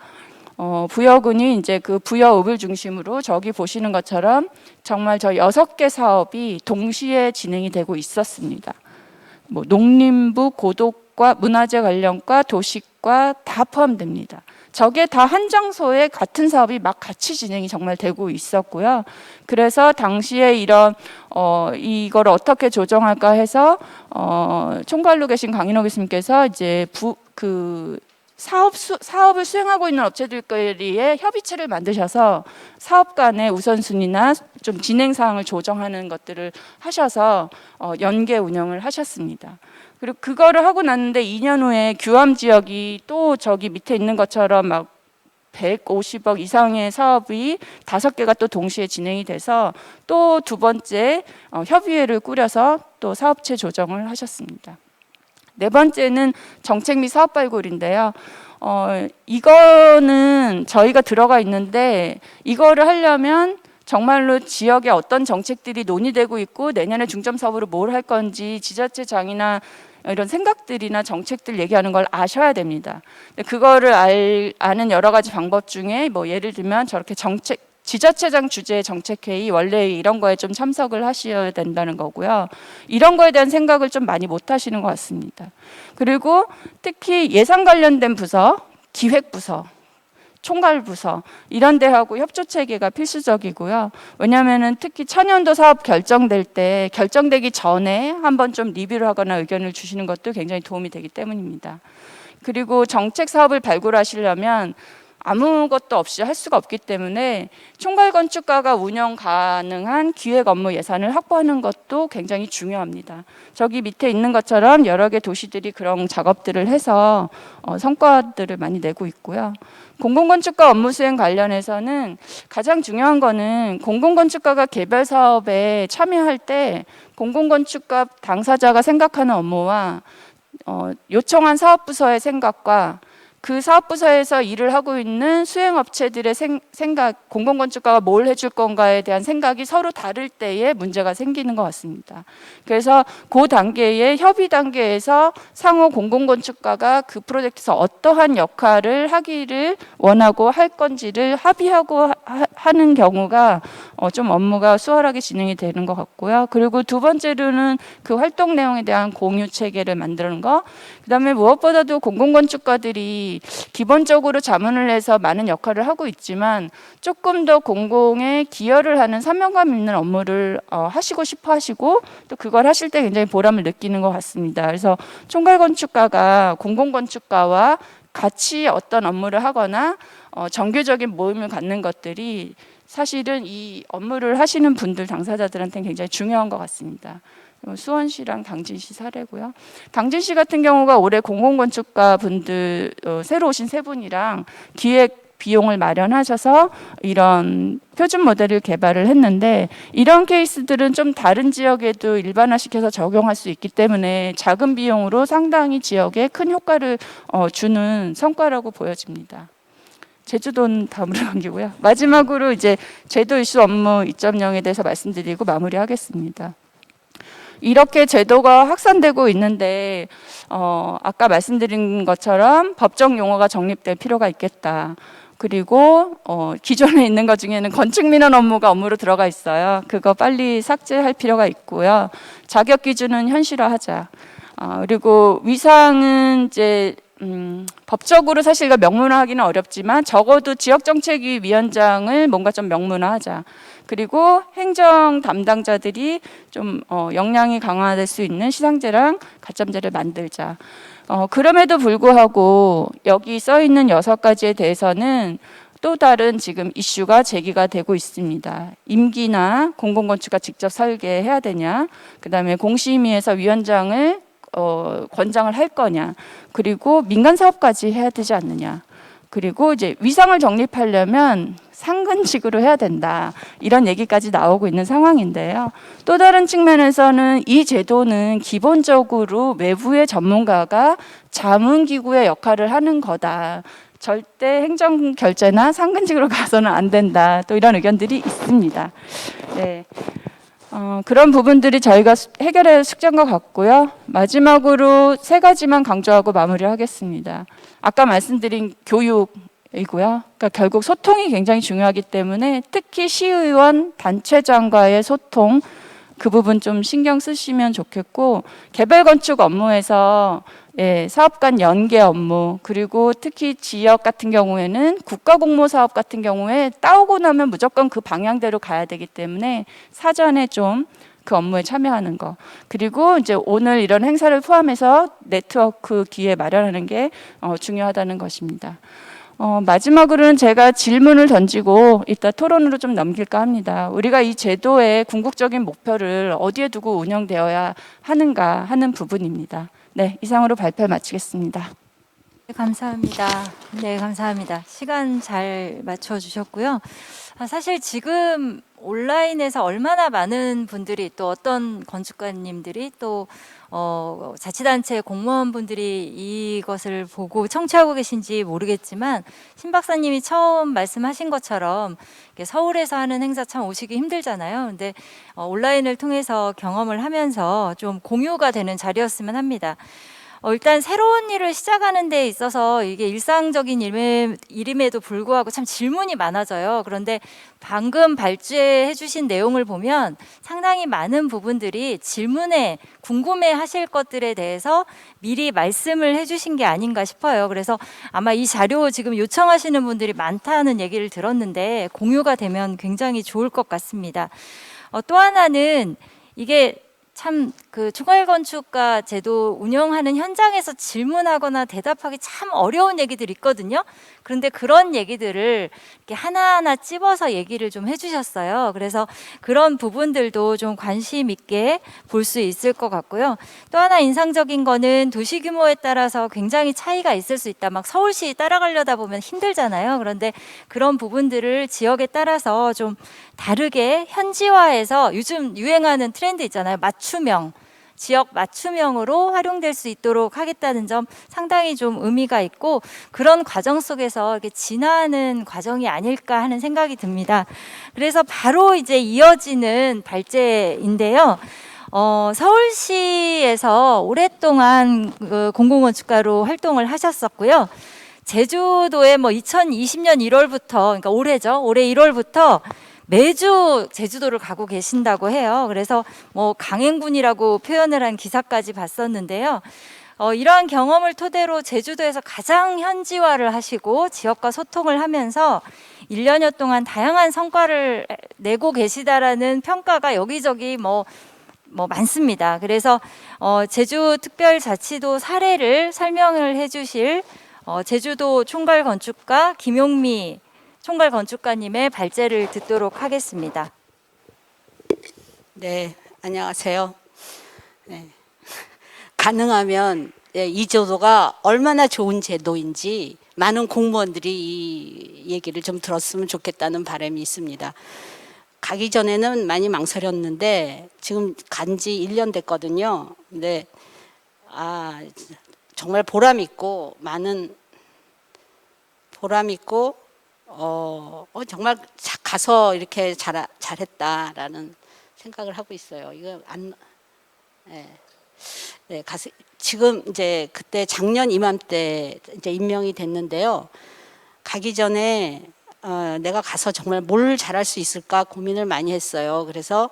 부여군이 이제 그 부여읍을 중심으로 저기 보시는 것처럼 정말 저 6개 사업이 동시에 진행이 되고 있었습니다. 농림부, 고도과 문화재 관련과 도시과 다 포함됩니다. 저게 다 한 장소에 같은 사업이 막 같이 진행이 정말 되고 있었고요. 그래서 당시에 이런 이걸 어떻게 조정할까 해서 총괄로 계신 강인호 교수님께서 이제 사업을 수행하고 있는 업체들끼리의 협의체를 만드셔서 사업 간의 우선순위나 좀 진행 사항을 조정하는 것들을 하셔서 연계 운영을 하셨습니다. 그리고 그거를 하고 났는데 2년 후에 규암 지역이 또 저기 밑에 있는 것처럼 막 150억 이상의 사업이 5개가 또 동시에 진행이 돼서 또 두 번째 협의회를 꾸려서 또 사업체 조정을 하셨습니다. 네 번째는 정책 및 사업 발굴인데요. 이거는 저희가 들어가 있는데 이거를 하려면 정말로 지역에 어떤 정책들이 논의되고 있고 내년에 중점 사업으로 뭘 할 건지 지자체장이나 이런 생각들이나 정책들 얘기하는 걸 아셔야 됩니다. 그거를 아는 여러 가지 방법 중에 뭐 예를 들면 저렇게 지자체장 주재 정책회의 원래 이런 거에 좀 참석을 하셔야 된다는 거고요. 이런 거에 대한 생각을 좀 많이 못 하시는 것 같습니다. 그리고 특히 예산 관련된 부서, 기획부서, 총괄부서 이런 데하고 협조 체계가 필수적이고요. 왜냐하면 특히 천연도 사업 결정되기 전에 한번 좀 리뷰를 하거나 의견을 주시는 것도 굉장히 도움이 되기 때문입니다. 그리고 정책 사업을 발굴하시려면 아무것도 없이 할 수가 없기 때문에 총괄 건축가가 운영 가능한 기획 업무 예산을 확보하는 것도 굉장히 중요합니다. 저기 밑에 있는 것처럼 여러 개 도시들이 그런 작업들을 해서 성과들을 많이 내고 있고요. 공공건축가 업무 수행 관련해서는 가장 중요한 거는 공공건축가가 개별 사업에 참여할 때 공공건축가 당사자가 생각하는 업무와 요청한 사업부서의 생각과 그 사업부서에서 일을 하고 있는 수행업체들의 생각, 공공건축가가 뭘 해줄 건가에 대한 생각이 서로 다를 때에 문제가 생기는 것 같습니다. 그래서 그 단계의 협의 단계에서 상호 공공건축가가 그 프로젝트에서 어떠한 역할을 하기를 원하고 할 건지를 합의하고 하는 경우가 좀 업무가 수월하게 진행이 되는 것 같고요. 그리고 두 번째로는 그 활동 내용에 대한 공유 체계를 만드는 거. 그다음에 무엇보다도 공공건축가들이 기본적으로 자문을 해서 많은 역할을 하고 있지만 조금 더 공공에 기여를 하는 사명감 있는 업무를 하시고 싶어 하시고 또 그걸 하실 때 굉장히 보람을 느끼는 것 같습니다. 그래서 총괄건축가가 공공건축가와 같이 어떤 업무를 하거나 정규적인 모임을 갖는 것들이 사실은 이 업무를 하시는 분들 당사자들한테는 굉장히 중요한 것 같습니다. 수원시랑 당진시 사례고요. 당진시 같은 경우가 올해 공공건축가 분들 새로 오신 세 분이랑 기획 비용을 마련하셔서 이런 표준 모델을 개발을 했는데 이런 케이스들은 좀 다른 지역에도 일반화시켜서 적용할 수 있기 때문에 작은 비용으로 상당히 지역에 큰 효과를 주는 성과라고 보여집니다. 제주도는 다음으로 넘기고요. 마지막으로 이제 제도 이슈 업무 2.0에 대해서 말씀드리고 마무리하겠습니다. 이렇게 제도가 확산되고 있는데 아까 말씀드린 것처럼 법적 용어가 정립될 필요가 있겠다. 그리고 기존에 있는 것 중에는 건축 민원 업무가 업무로 들어가 있어요. 그거 빨리 삭제할 필요가 있고요. 자격 기준은 현실화하자. 그리고 위상은 이제 법적으로 사실 이거 명문화하기는 어렵지만 적어도 지역정책위원장을 뭔가 좀 명문화하자. 그리고 행정 담당자들이 좀 역량이 강화될 수 있는 시상제랑 가점제를 만들자. 그럼에도 불구하고 여기 써 있는 6가지에 대해서는 또 다른 지금 이슈가 제기가 되고 있습니다. 임기나 공공건축가 직접 설계해야 되냐, 그다음에 공심위에서 위원장을 권장을 할 거냐, 그리고 민간 사업까지 해야 되지 않느냐, 그리고 이제 위상을 정립하려면 상근직으로 해야 된다. 이런 얘기까지 나오고 있는 상황인데요. 또 다른 측면에서는 이 제도는 기본적으로 외부의 전문가가 자문기구의 역할을 하는 거다. 절대 행정결제나 상근직으로 가서는 안 된다. 또 이런 의견들이 있습니다. 네. 그런 부분들이 저희가 해결해야 할 숙제인 것 같고요. 마지막으로 3가지만 강조하고 마무리하겠습니다. 아까 말씀드린 교육이고요. 그러니까 결국 소통이 굉장히 중요하기 때문에 특히 시의원 단체장과의 소통, 그 부분 좀 신경 쓰시면 좋겠고, 개별 건축 업무에서 예, 사업 간 연계 업무, 그리고 특히 지역 같은 경우에는 국가공모 사업 같은 경우에 따오고 나면 무조건 그 방향대로 가야 되기 때문에 사전에 좀 그 업무에 참여하는 거. 그리고 이제 오늘 이런 행사를 포함해서 네트워크 기회 마련하는 게 중요하다는 것입니다. 마지막으로는 제가 질문을 던지고 이따 토론으로 좀 넘길까 합니다. 우리가 이 제도의 궁극적인 목표를 어디에 두고 운영되어야 하는가 하는 부분입니다. 네, 이상으로 발표를 마치겠습니다. 네, 감사합니다. 네, 감사합니다. 시간 잘 맞춰주셨고요. 사실 지금 온라인에서 얼마나 많은 분들이 또 어떤 건축가님들이 또 자치단체 공무원분들이 이것을 보고 청취하고 계신지 모르겠지만 신 박사님이 처음 말씀하신 것처럼 서울에서 하는 행사 참 오시기 힘들잖아요. 근데 온라인을 통해서 경험을 하면서 좀 공유가 되는 자리였으면 합니다. 일단 새로운 일을 시작하는 데 있어서 이게 일상적인 일임에도 불구하고 참 질문이 많아져요. 그런데 방금 발제해 주신 내용을 보면 상당히 많은 부분들이 질문에 궁금해 하실 것들에 대해서 미리 말씀을 해 주신 게 아닌가 싶어요. 그래서 아마 이 자료 지금 요청하시는 분들이 많다는 얘기를 들었는데 공유가 되면 굉장히 좋을 것 같습니다. 또 하나는 이게 참 그 총괄건축가 제도 운영하는 현장에서 질문하거나 대답하기 참 어려운 얘기들이 있거든요. 그런데 그런 얘기들을 이렇게 하나하나 찝어서 얘기를 좀 해주셨어요. 그래서 그런 부분들도 좀 관심 있게 볼 수 있을 것 같고요. 또 하나 인상적인 거는 도시 규모에 따라서 굉장히 차이가 있을 수 있다. 막 서울시 따라가려다 보면 힘들잖아요. 그런데 그런 부분들을 지역에 따라서 좀 다르게 현지화해서 요즘 유행하는 트렌드 있잖아요. 맞춤형. 지역 맞춤형으로 활용될 수 있도록 하겠다는 점 상당히 좀 의미가 있고 그런 과정 속에서 이렇게 진화하는 과정이 아닐까 하는 생각이 듭니다. 그래서 바로 이제 이어지는 발제인데요. 서울시에서 오랫동안 공공건축가로 활동을 하셨었고요. 제주도에 2020년 1월부터 그러니까 올해죠. 올해 1월부터 매주 제주도를 가고 계신다고 해요. 그래서 강행군이라고 표현을 한 기사까지 봤었는데요. 이러한 경험을 토대로 제주도에서 가장 현지화를 하시고 지역과 소통을 하면서 1년여 동안 다양한 성과를 내고 계시다라는 평가가 여기저기 많습니다. 그래서 제주특별자치도 사례를 설명을 해주실 제주도 총괄건축가 김용미 총괄건축가님의 발제를 듣도록 하겠습니다. 네, 안녕하세요. 네. 가능하면 이 제도가 얼마나 좋은 제도인지 많은 공무원들이 이 얘기를 좀 들었으면 좋겠다는 바람이 있습니다. 가기 전에는 많이 망설였는데 지금 간지 1년 됐거든요. 근데 정말 보람 있고 정말 가서 이렇게 잘했다라는 생각을 하고 있어요. 이거 지금 이제 그때 작년 이맘때 이제 임명이 됐는데요. 가기 전에 내가 가서 정말 뭘 잘할 수 있을까 고민을 많이 했어요. 그래서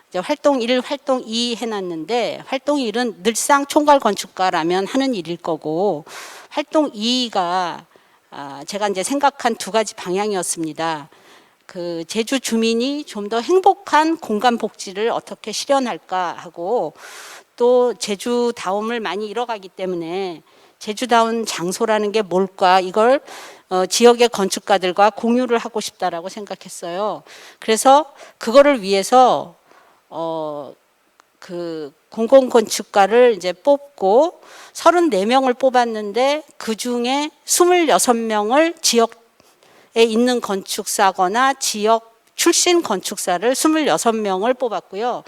이제 활동 1, 활동 2 해놨는데 활동 1은 늘상 총괄 건축가라면 하는 일일 거고 활동 2가 제가 이제 생각한 두 가지 방향이었습니다. 그 제주 주민이 좀 더 행복한 공간 복지를 어떻게 실현할까 하고 또 제주다움을 많이 잃어가기 때문에 제주다운 장소라는 게 뭘까 이걸 지역의 건축가들과 공유를 하고 싶다라고 생각했어요. 그래서 그거를 위해서 그 공공건축가를 이제 뽑고 34명을 뽑았는데 그 중에 26명을 지역에 있는 건축사거나 지역 출신 건축사를 26명을 뽑았고요.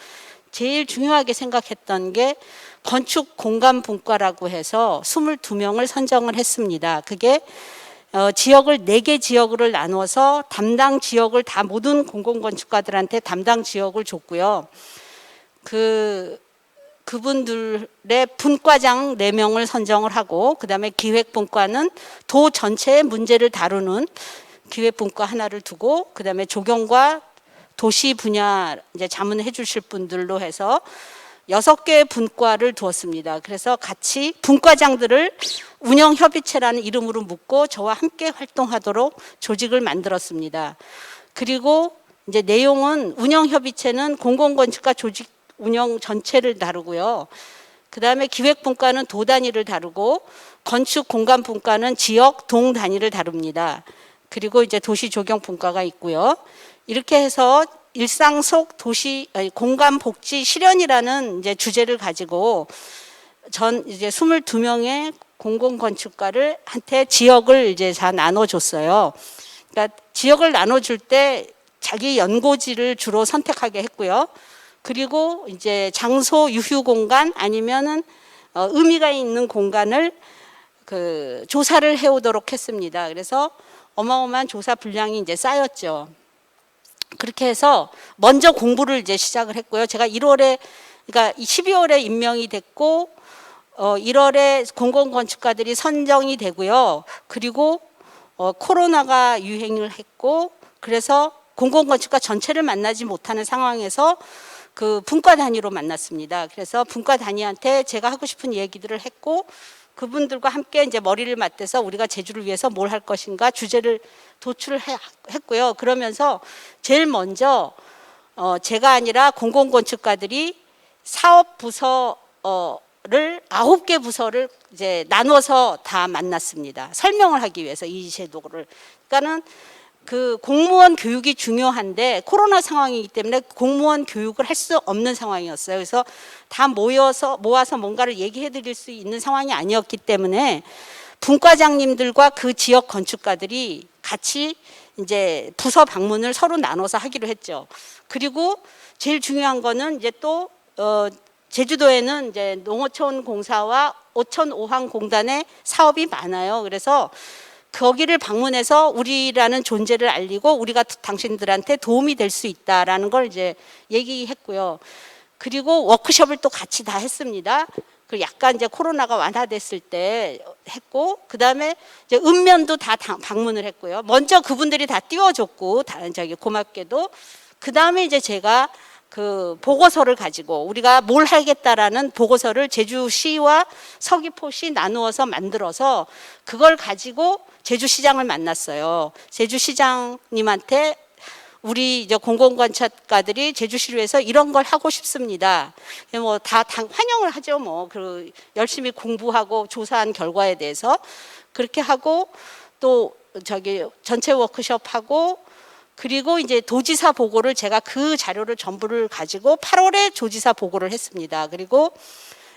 제일 중요하게 생각했던 게 건축 공간 분과라고 해서 22명을 선정을 했습니다. 그게 지역을 4개 지역으로 나눠서 담당 지역을 다 모든 공공건축가들한테 담당 지역을 줬고요. 그분들의 분과장 4명을 선정을 하고 그다음에 기획분과는 도 전체의 문제를 다루는 기획분과 하나를 두고 그다음에 조경과 도시 분야 이제 자문해 주실 분들로 해서 6개의 분과를 두었습니다. 그래서 같이 분과장들을 운영협의체라는 이름으로 묶고 저와 함께 활동하도록 조직을 만들었습니다. 그리고 이제 내용은 운영협의체는 공공건축과 조직 운영 전체를 다루고요. 그 다음에 기획분과는 도 단위를 다루고 건축 공간 분과는 지역 동 단위를 다룹니다. 그리고 이제 도시 조경 분과가 있고요. 이렇게 해서 일상 속 도시 공간 복지 실현이라는 이제 주제를 가지고 전 이제 22명의 공공건축가를 한테 지역을 이제 다 나눠줬어요. 그러니까 지역을 나눠줄 때 자기 연고지를 주로 선택하게 했고요. 그리고 이제 장소 유휴 공간 아니면은 의미가 있는 공간을 그 조사를 해오도록 했습니다. 그래서 어마어마한 조사 분량이 이제 쌓였죠. 그렇게 해서 먼저 공부를 이제 시작을 했고요. 제가 1월에 그러니까 12월에 임명이 됐고 1월에 공공건축가들이 선정이 되고요. 그리고 코로나가 유행을 했고 그래서 공공건축가 전체를 만나지 못하는 상황에서 그 분과 단위로 만났습니다. 그래서 분과 단위한테 제가 하고 싶은 얘기들을 했고 그분들과 함께 이제 머리를 맞대서 우리가 제주를 위해서 뭘 할 것인가 주제를 도출을 했고요. 그러면서 제일 먼저 제가 아니라 공공건축가들이 사업 부서를 9개 부서를 이제 나눠서 다 만났습니다. 설명을 하기 위해서 이 제도를. 그러니까는 그 공무원 교육이 중요한데 코로나 상황이기 때문에 공무원 교육을 할 수 없는 상황이었어요. 그래서 다 모아서 뭔가를 얘기해 드릴 수 있는 상황이 아니었기 때문에 분과장님들과 그 지역 건축가들이 같이 이제 부서 방문을 서로 나눠서 하기로 했죠. 그리고 제일 중요한 거는 이제 또 제주도에는 이제 농어촌 공사와 오천 오항 공단의 사업이 많아요. 그래서 거기를 방문해서 우리라는 존재를 알리고 우리가 당신들한테 도움이 될 수 있다라는 걸 이제 얘기했고요. 그리고 워크숍을 또 같이 다 했습니다. 그 약간 이제 코로나가 완화됐을 때 했고, 그 다음에 이제 읍면도 다 방문을 했고요. 먼저 그분들이 다 띄워줬고, 고맙게도. 그 다음에 이제 제가 그 보고서를 가지고 우리가 뭘 하겠다라는 보고서를 제주시와 서귀포시 나누어서 만들어서 그걸 가지고 제주시장을 만났어요. 제주시장님한테 우리 이제 공공건축가들이 제주시를 위해서 이런 걸 하고 싶습니다. 뭐 다 환영을 하죠. 뭐 그 열심히 공부하고 조사한 결과에 대해서 그렇게 하고 또 전체 워크숍하고 그리고 이제 도지사 보고를 제가 그 자료를 전부를 가지고 8월에 조지사 보고를 했습니다. 그리고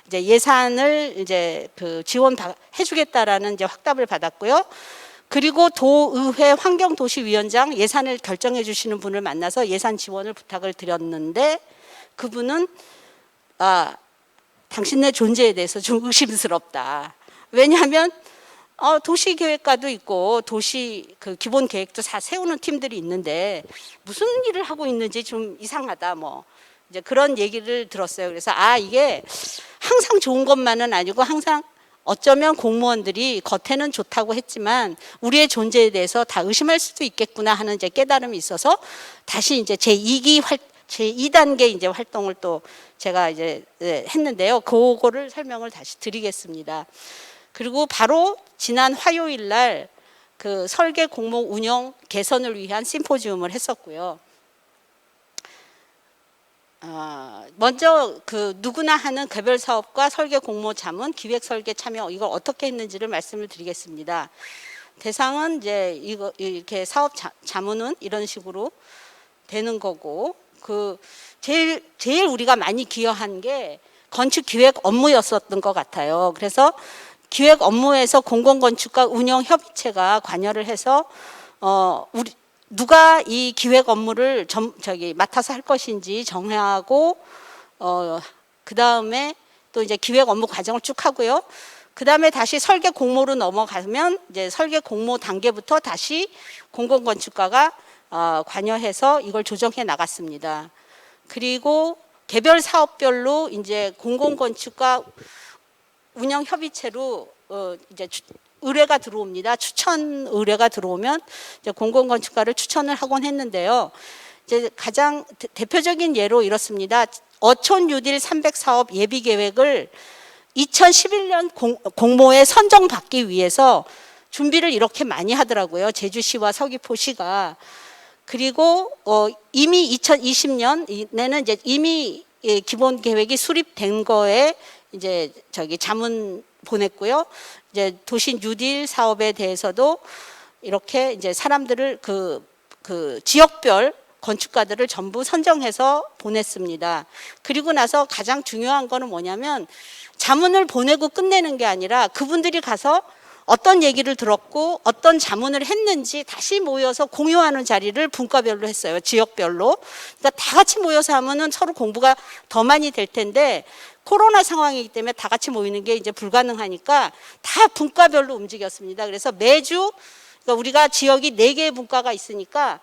이제 예산을 이제 그 지원해주겠다라는 이제 확답을 받았고요. 그리고 도의회 환경도시위원장 예산을 결정해 주시는 분을 만나서 예산 지원을 부탁을 드렸는데 그분은 당신네 존재에 대해서 좀 의심스럽다. 왜냐하면 도시계획과도 있고 도시 그 기본 계획도 다 세우는 팀들이 있는데 무슨 일을 하고 있는지 좀 이상하다. 뭐 이제 그런 얘기를 들었어요. 그래서 이게 항상 좋은 것만은 아니고 항상 어쩌면 공무원들이 겉에는 좋다고 했지만 우리의 존재에 대해서 다 의심할 수도 있겠구나 하는 이제 깨달음이 있어서 다시 이제 제2단계 이제 활동을 또 제가 이제 했는데요. 그거를 설명을 다시 드리겠습니다. 그리고 바로 지난 화요일 날 그 설계 공모 운영 개선을 위한 심포지움을 했었고요. 먼저 그 누구나 하는 개별 사업과 설계 공모 자문, 기획 설계 참여 이걸 어떻게 했는지를 말씀을 드리겠습니다. 대상은 이제 이렇게 사업 자문은 이런 식으로 되는 거고 그 제일 우리가 많이 기여한 게 건축 기획 업무였었던 것 같아요. 그래서 기획 업무에서 공공건축과 운영협의체가 관여를 해서 누가 이 기획 업무를 맡아서 할 것인지 정하고 그 다음에 또 이제 기획 업무 과정을 쭉 하고요. 그 다음에 다시 설계 공모로 넘어가면 이제 설계 공모 단계부터 다시 공공건축가가 관여해서 이걸 조정해 나갔습니다. 그리고 개별 사업별로 이제 공공건축가 운영협의체로 이제 의뢰가 들어옵니다. 추천 의뢰가 들어오면 이제 공공건축가를 추천을 하곤 했는데요. 이제 가장 대표적인 예로 이렇습니다. 어촌 뉴딜 300사업 예비 계획을 2011년 공모에 선정받기 위해서 준비를 이렇게 많이 하더라고요. 제주시와 서귀포시가. 그리고 이미 2020년에는 이제 이미 기본 계획이 수립된 거에 이제 자문 보냈고요. 이제 도시 뉴딜 사업에 대해서도 이렇게 이제 사람들을 그 지역별 건축가들을 전부 선정해서 보냈습니다. 그리고 나서 가장 중요한 거는 뭐냐면 자문을 보내고 끝내는 게 아니라 그분들이 가서 어떤 얘기를 들었고 어떤 자문을 했는지 다시 모여서 공유하는 자리를 분과별로 했어요. 지역별로. 그러니까 다 같이 모여서 하면은 서로 공부가 더 많이 될 텐데 코로나 상황이기 때문에 다 같이 모이는 게 이제 불가능하니까 다 분과별로 움직였습니다. 그래서 매주 그러니까 우리가 지역이 4개의 분과가 있으니까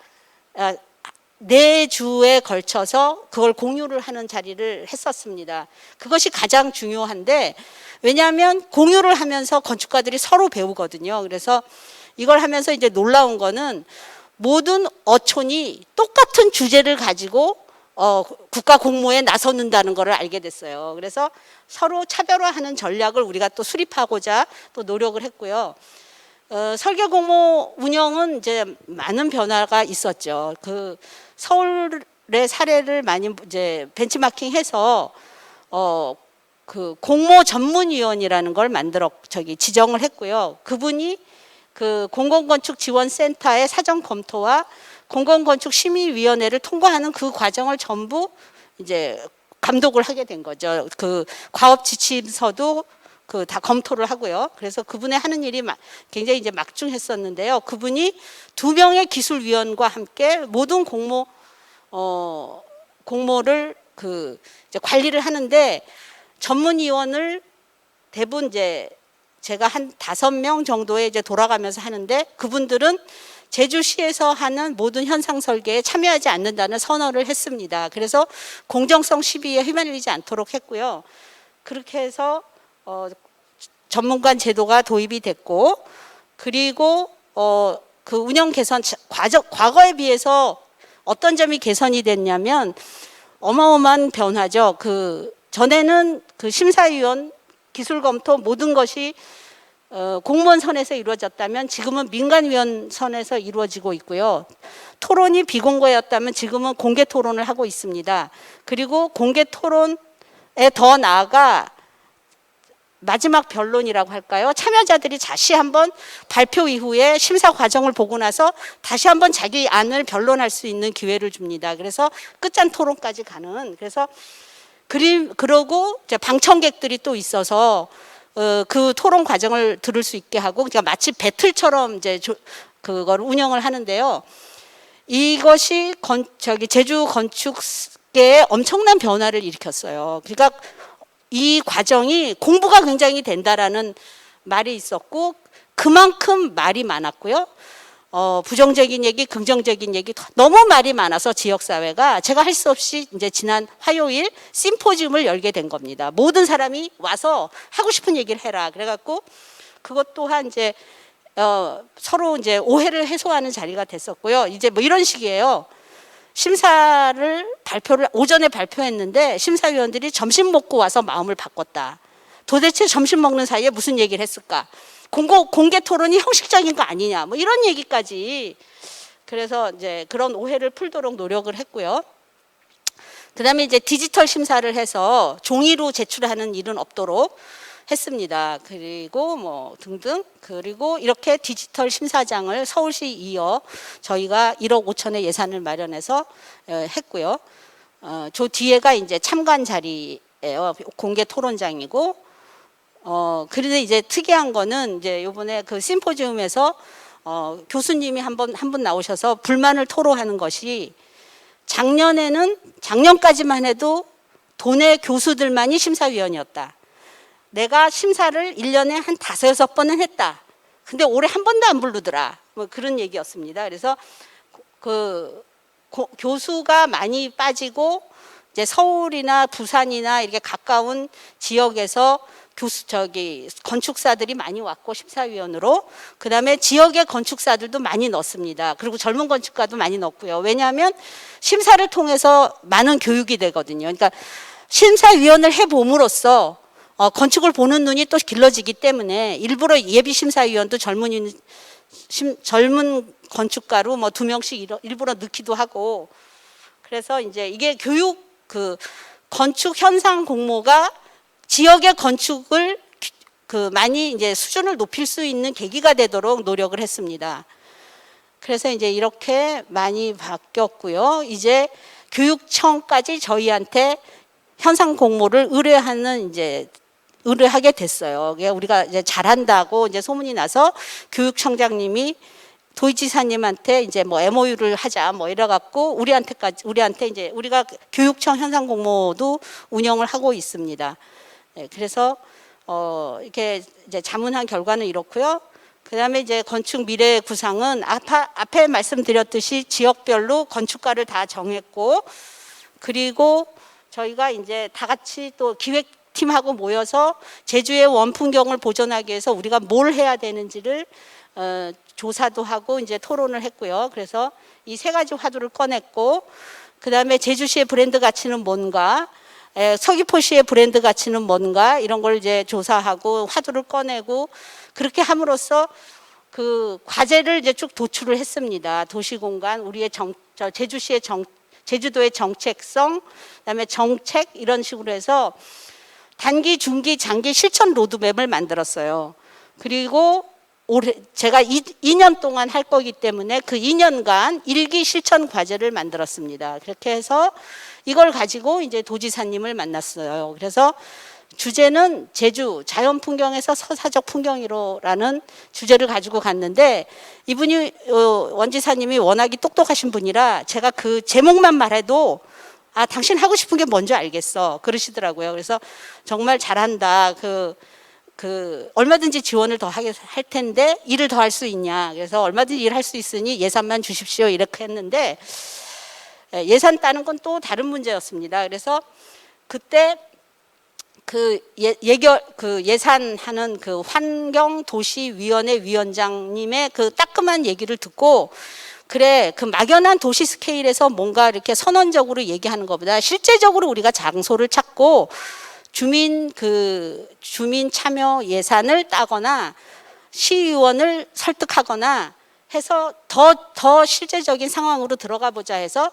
4주에 걸쳐서 그걸 공유를 하는 자리를 했었습니다. 그것이 가장 중요한데 왜냐하면 공유를 하면서 건축가들이 서로 배우거든요. 그래서 이걸 하면서 이제 놀라운 거는 모든 어촌이 똑같은 주제를 가지고 국가 공모에 나서는다는 것을 알게 됐어요. 그래서 서로 차별화하는 전략을 우리가 또 수립하고자 또 노력을 했고요. 설계 공모 운영은 이제 많은 변화가 있었죠. 그 서울의 사례를 많이 이제 벤치마킹해서 그 공모 전문위원이라는 걸 지정을 했고요. 그분이 그 공공건축지원센터의 사전 검토와 공공건축심의위원회를 통과하는 그 과정을 전부 이제 감독을 하게 된 거죠. 그 과업 지침서도 다 검토를 하고요. 그래서 그분의 하는 일이 굉장히 이제 막중했었는데요. 그분이 2명의 기술위원과 함께 모든 공모를 이제 관리를 하는데 전문위원을 대부분 이제 제가 한 5명 정도에 이제 돌아가면서 하는데 그분들은 제주시에서 하는 모든 현상 설계에 참여하지 않는다는 선언을 했습니다. 그래서 공정성 시비에 휘말리지 않도록 했고요. 그렇게 해서 전문관 제도가 도입이 됐고 그리고 그 운영 개선 과거에 비해서 어떤 점이 개선이 됐냐면 어마어마한 변화죠. 전에는 그 심사위원 기술 검토 모든 것이 공무원 선에서 이루어졌다면 지금은 민간위원 선에서 이루어지고 있고요. 토론이 비공개였다면 지금은 공개 토론을 하고 있습니다. 그리고 공개 토론에 더 나아가 마지막 변론이라고 할까요? 참여자들이 다시 한번 발표 이후에 심사 과정을 보고 나서 다시 한번 자기 안을 변론할 수 있는 기회를 줍니다. 그래서 끝잔 토론까지 가는. 그래서 그러고 이제 방청객들이 또 있어서 그 토론 과정을 들을 수 있게 하고 그러니까 마치 배틀처럼 이제 그걸 운영을 하는데요. 이것이 제주 건축계에 엄청난 변화를 일으켰어요. 그러니까 이 과정이 공부가 굉장히 된다라는 말이 있었고 그만큼 말이 많았고요. 부정적인 얘기, 긍정적인 얘기 너무 말이 많아서 지역사회가 제가 할 수 없이 이제 지난 화요일 심포지움을 열게 된 겁니다. 모든 사람이 와서 하고 싶은 얘기를 해라. 그래갖고 그것 또한 이제 서로 이제 오해를 해소하는 자리가 됐었고요. 이제 뭐 이런 식이에요. 발표를 오전에 발표했는데 심사위원들이 점심 먹고 와서 마음을 바꿨다. 도대체 점심 먹는 사이에 무슨 얘기를 했을까? 공개 토론이 형식적인 거 아니냐? 뭐 이런 얘기까지. 그래서 이제 그런 오해를 풀도록 노력을 했고요. 그다음에 이제 디지털 심사를 해서 종이로 제출하는 일은 없도록 했습니다. 그리고 뭐 등등. 그리고 이렇게 디지털 심사장을 서울시 이어 저희가 1억 5천의 예산을 마련해서 했고요. 저 뒤에가 이제 참관 자리예요. 공개 토론장이고. 그런데 이제 특이한 거는 이제 요번에 그 심포지움에서 교수님이 한 분 나오셔서 불만을 토로하는 것이 작년까지만 해도 도내 교수들만이 심사위원이었다. 내가 심사를 1년에 한 5-6번은 했다. 근데 올해 한 번도 안 부르더라. 뭐 그런 얘기였습니다. 그래서 교수가 많이 빠지고 이제 서울이나 부산이나 이렇게 가까운 지역에서 건축사들이 많이 왔고 심사위원으로, 그다음에 지역의 건축사들도 많이 넣습니다. 그리고 젊은 건축가도 많이 넣고요. 왜냐하면 심사를 통해서 많은 교육이 되거든요. 그러니까 심사위원을 해봄으로써 건축을 보는 눈이 또 길러지기 때문에 일부러 예비 심사위원도 젊은 건축가로 뭐 2명씩 일부러 넣기도 하고, 그래서 이제 이게 교육 건축 현상 공모가 지역의 건축을 많이 이제 수준을 높일 수 있는 계기가 되도록 노력을 했습니다. 그래서 이제 이렇게 많이 바뀌었고요. 이제 교육청까지 저희한테 현상 공모를 의뢰하게 됐어요. 우리가 이제 잘한다고 이제 소문이 나서 교육청장님이 도지사님한테 이제 뭐 MOU를 하자 뭐 이래갖고 우리한테 이제 우리가 교육청 현상 공모도 운영을 하고 있습니다. 네, 그래서 이렇게 이제 자문한 결과는 이렇고요. 그다음에 이제 건축 미래 구상은 앞에 말씀드렸듯이 지역별로 건축가를 다 정했고, 그리고 저희가 이제 다 같이 또 기획팀하고 모여서 제주의 원풍경을 보존하기 위해서 우리가 뭘 해야 되는지를 조사도 하고 이제 토론을 했고요. 그래서 이 3가지 화두를 꺼냈고, 그다음에 제주시의 브랜드 가치는 뭔가, 서귀포시의 브랜드 가치는 뭔가, 이런 걸 이제 조사하고 화두를 꺼내고, 그렇게 함으로써 그 과제를 이제 쭉 도출을 했습니다. 도시공간, 우리의 제주도의 정책성, 그다음에 정책, 이런 식으로 해서 단기, 중기, 장기 실천 로드맵을 만들었어요. 그리고 제가 2년 동안 할 거기 때문에 그 2년간 일기 실천 과제를 만들었습니다. 그렇게 해서 이걸 가지고 이제 도지사님을 만났어요. 그래서 주제는 제주 자연 풍경에서 서사적 풍경이로라는 주제를 가지고 갔는데, 이분이 원지사님이 워낙에 똑똑하신 분이라 제가 그 제목만 말해도 당신 하고 싶은 게 뭔지 알겠어 그러시더라고요. 그래서 정말 잘한다. 얼마든지 지원을 더 할 텐데 일을 더 할 수 있냐. 그래서 얼마든지 일할 수 있으니 예산만 주십시오 이렇게 했는데, 예산 따는 건 또 다른 문제였습니다. 그래서 그때 예산하는 환경도시위원회 위원장님의 따끔한 얘기를 듣고, 그래, 막연한 도시 스케일에서 뭔가 이렇게 선언적으로 얘기하는 것보다 실제적으로 우리가 장소를 찾고 주민 참여 예산을 따거나 시의원을 설득하거나 해서 더 실제적인 상황으로 들어가 보자 해서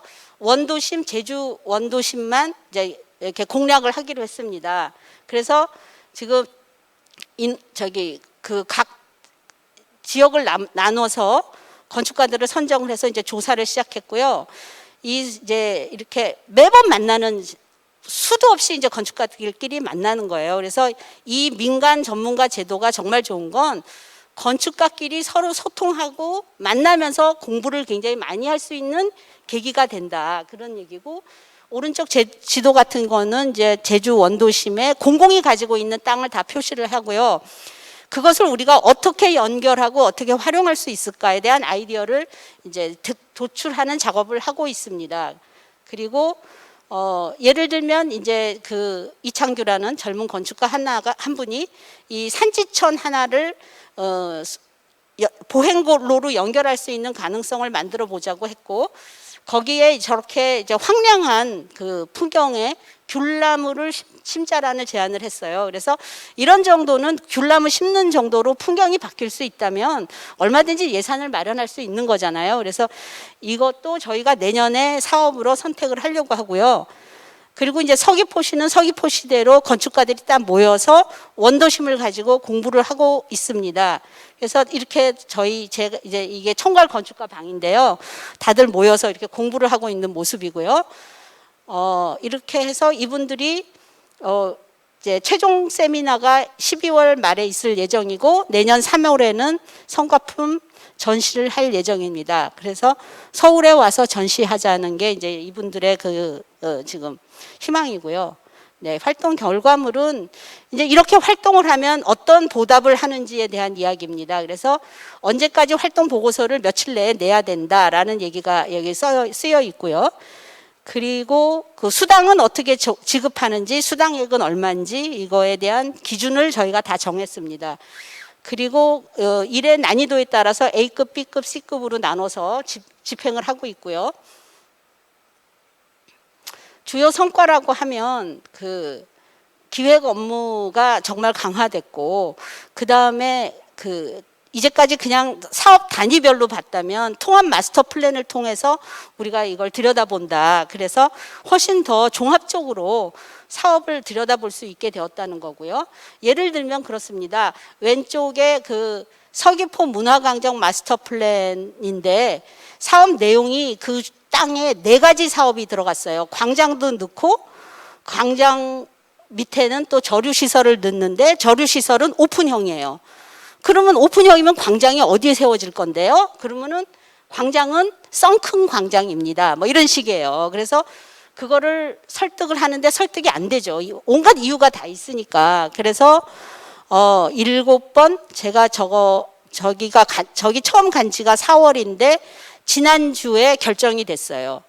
제주 원도심만 이제 이렇게 공략을 하기로 했습니다. 그래서 지금 각 지역을 나눠서 건축가들을 선정을 해서 이제 조사를 시작했고요. 이제 이렇게 매번 만나는, 수도 없이 이제 건축가들끼리 만나는 거예요. 그래서 이 민간 전문가 제도가 정말 좋은 건 건축가끼리 서로 소통하고 만나면서 공부를 굉장히 많이 할 수 있는 계기가 된다, 그런 얘기고, 오른쪽 지도 같은 거는 이제 제주 원도심에 공공이 가지고 있는 땅을 다 표시를 하고요. 그것을 우리가 어떻게 연결하고 어떻게 활용할 수 있을까에 대한 아이디어를 이제 도출하는 작업을 하고 있습니다. 그리고 예를 들면 이제 이창규라는 젊은 건축가 한 분이 이 산지천 하나를 보행로로 연결할 수 있는 가능성을 만들어 보자고 했고, 거기에 저렇게 이제 황량한 풍경에 귤나무를 심자라는 제안을 했어요. 그래서 이런 정도는 귤나무 심는 정도로 풍경이 바뀔 수 있다면 얼마든지 예산을 마련할 수 있는 거잖아요. 그래서 이것도 저희가 내년에 사업으로 선택을 하려고 하고요. 그리고 이제 서귀포시는 서귀포시대로 건축가들이 딱 모여서 원도심을 가지고 공부를 하고 있습니다. 그래서 이렇게 제가 이제 이게 총괄 건축가 방인데요. 다들 모여서 이렇게 공부를 하고 있는 모습이고요. 이렇게 해서 이분들이 이제 최종 세미나가 12월 말에 있을 예정이고, 내년 3월에는 성과품 전시를 할 예정입니다. 그래서 서울에 와서 전시하자는 게 이제 이분들의 지금 희망이고요. 네, 활동 결과물은 이제 이렇게 활동을 하면 어떤 보답을 하는지에 대한 이야기입니다. 그래서 언제까지 활동 보고서를 며칠 내에 내야 된다라는 얘기가 여기 쓰여 있고요. 그리고 그 수당은 어떻게 지급하는지, 수당액은 얼마인지 이거에 대한 기준을 저희가 다 정했습니다. 그리고 일의 난이도에 따라서 A급, B급, C급으로 나눠서 집행을 하고 있고요. 주요 성과라고 하면 그 기획 업무가 정말 강화됐고, 그 다음에 이제까지 그냥 사업 단위별로 봤다면 통합 마스터 플랜을 통해서 우리가 이걸 들여다본다. 그래서 훨씬 더 종합적으로 사업을 들여다볼 수 있게 되었다는 거고요. 예를 들면 그렇습니다. 왼쪽에 그 서귀포 문화광장 마스터 플랜인데 사업 내용이 그 땅에 4가지 사업이 들어갔어요. 광장도 넣고, 광장 밑에는 또 저류시설을 넣는데 저류시설은 오픈형이에요. 그러면 오픈형이면 광장이 어디에 세워질 건데요? 그러면은 광장은 썬큰 광장입니다. 뭐 이런 식이에요. 그래서 그거를 설득을 하는데 설득이 안 되죠. 온갖 이유가 다 있으니까. 그래서 7번 제가 저기 처음 간 지가 4월인데 지난주에 결정이 됐어요.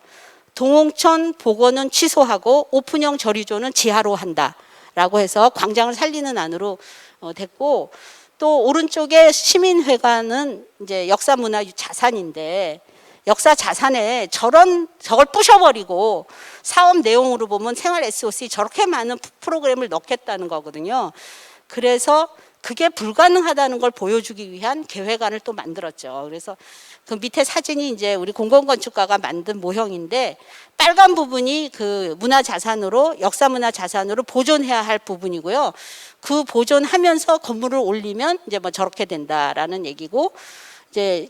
동홍천 복원은 취소하고 오픈형 저류조는 지하로 한다라고 해서 광장을 살리는 안으로 됐고, 또 오른쪽에 시민회관은 이제 역사문화 자산인데 역사 자산에 저걸 부셔버리고 사업 내용으로 보면 생활 SOC 저렇게 많은 프로그램을 넣겠다는 거거든요. 그래서 그게 불가능하다는 걸 보여주기 위한 계획안을 또 만들었죠. 그래서 그 밑에 사진이 이제 우리 공공건축가가 만든 모형인데, 빨간 부분이 그 문화자산으로, 역사문화자산으로 보존해야 할 부분이고요. 그 보존하면서 건물을 올리면 이제 뭐 저렇게 된다라는 얘기고, 이제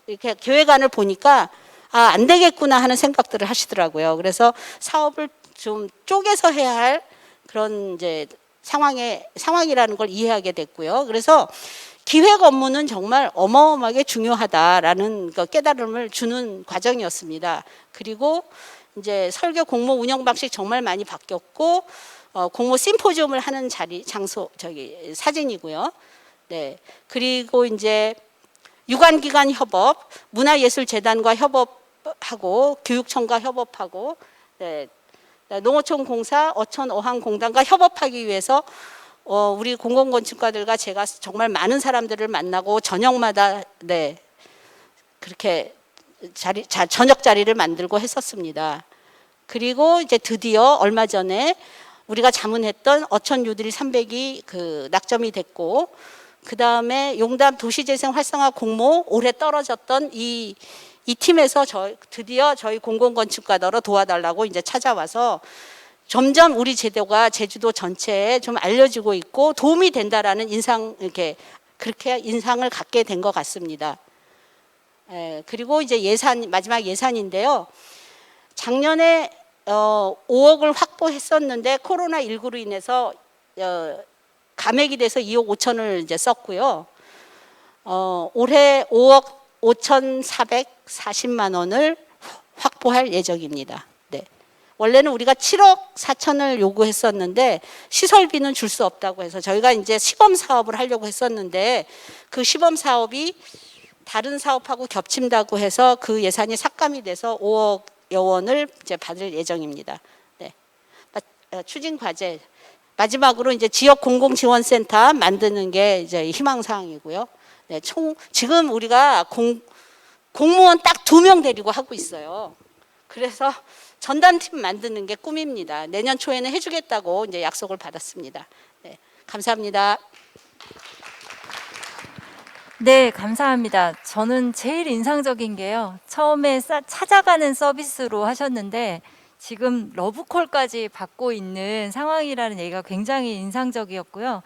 이렇게 계획안을 보니까 안 되겠구나 하는 생각들을 하시더라고요. 그래서 사업을 좀 쪼개서 해야 할 그런 이제 상황이라는 걸 이해하게 됐고요. 그래서 기획 업무는 정말 어마어마하게 중요하다라는 깨달음을 주는 과정이었습니다. 그리고 이제 설계 공모 운영 방식 정말 많이 바뀌었고, 공모 심포지움을 하는 장소 사진이고요. 네. 그리고 이제 유관기관 협업, 문화예술재단과 협업하고 교육청과 협업하고, 네. 농어촌 공사, 어촌 어항공단과 협업하기 위해서 우리 공공건축가들과 제가 정말 많은 사람들을 만나고 저녁마다 그렇게 저녁 자리를 만들고 했었습니다. 그리고 이제 드디어 얼마 전에 우리가 자문했던 어촌 유들이 300이 낙점이 됐고, 그 다음에 용담 도시재생 활성화 공모 올해 떨어졌던 이 팀에서 드디어 저희 공공건축가더러 도와달라고 이제 찾아와서 점점 우리 제도가 제주도 전체에 좀 알려지고 있고 도움이 된다라는 그렇게 인상을 갖게 된 것 같습니다. 그리고 이제 마지막 예산인데요. 작년에 5억을 확보했었는데 코로나19로 인해서 감액이 돼서 2억 5천을 이제 썼고요. 올해 5억 5,440만 원을 확보할 예정입니다. 네. 원래는 우리가 7억 4천을 요구했었는데 시설비는 줄 수 없다고 해서 저희가 이제 시범 사업을 하려고 했었는데 그 시범 사업이 다른 사업하고 겹친다고 해서 그 예산이 삭감이 돼서 5억여 원을 이제 받을 예정입니다. 네. 추진 과제 마지막으로 이제 지역 공공지원센터 만드는 게 이제 희망사항이고요. 네, 지금 우리가 공무원 딱 2명 데리고 하고 있어요. 그래서 전담팀 만드는 게 꿈입니다. 내년 초에는 해주겠다고 이제 약속을 받았습니다. 네, 감사합니다. 네, 감사합니다. 저는 제일 인상적인 게요. 처음에 찾아가는 서비스로 하셨는데 지금 러브콜까지 받고 있는 상황이라는 얘기가 굉장히 인상적이었고요.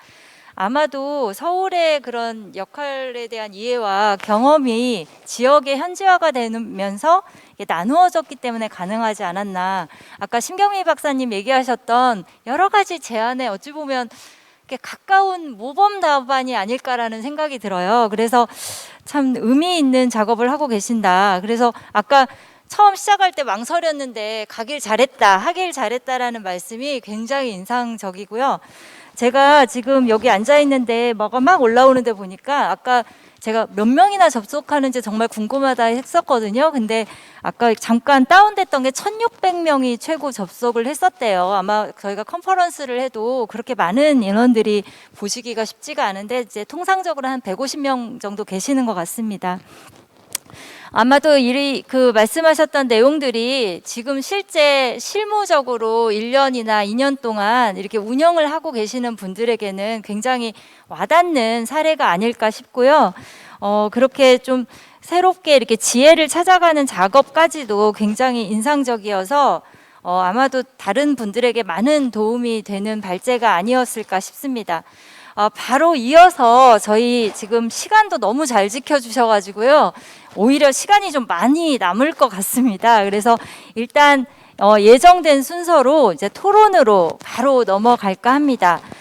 아마도 서울의 그런 역할에 대한 이해와 경험이 지역의 현지화가 되면서 나누어졌기 때문에 가능하지 않았나. 아까 심경미 박사님 얘기하셨던 여러 가지 제안에 어찌 보면 가까운 모범 답안이 아닐까라는 생각이 들어요. 그래서 참 의미 있는 작업을 하고 계신다. 그래서 아까 처음 시작할 때 망설였는데 하길 잘했다라는 말씀이 굉장히 인상적이고요. 제가 지금 여기 앉아 있는데 뭐가 막 올라오는데 보니까 아까 제가 몇 명이나 접속하는지 정말 궁금하다 했었거든요. 근데 아까 잠깐 다운됐던 게 1,600명이 최고 접속을 했었대요. 아마 저희가 컨퍼런스를 해도 그렇게 많은 인원들이 보시기가 쉽지가 않은데 이제 통상적으로 한 150명 정도 계시는 것 같습니다. 아마도 그 말씀하셨던 내용들이 지금 실제 실무적으로 1년이나 2년 동안 이렇게 운영을 하고 계시는 분들에게는 굉장히 와닿는 사례가 아닐까 싶고요. 그렇게 좀 새롭게 이렇게 지혜를 찾아가는 작업까지도 굉장히 인상적이어서 아마도 다른 분들에게 많은 도움이 되는 발제가 아니었을까 싶습니다. 바로 이어서 저희 지금 시간도 너무 잘 지켜주셔가지고요. 오히려 시간이 좀 많이 남을 것 같습니다. 그래서 일단 예정된 순서로 이제 토론으로 바로 넘어갈까 합니다.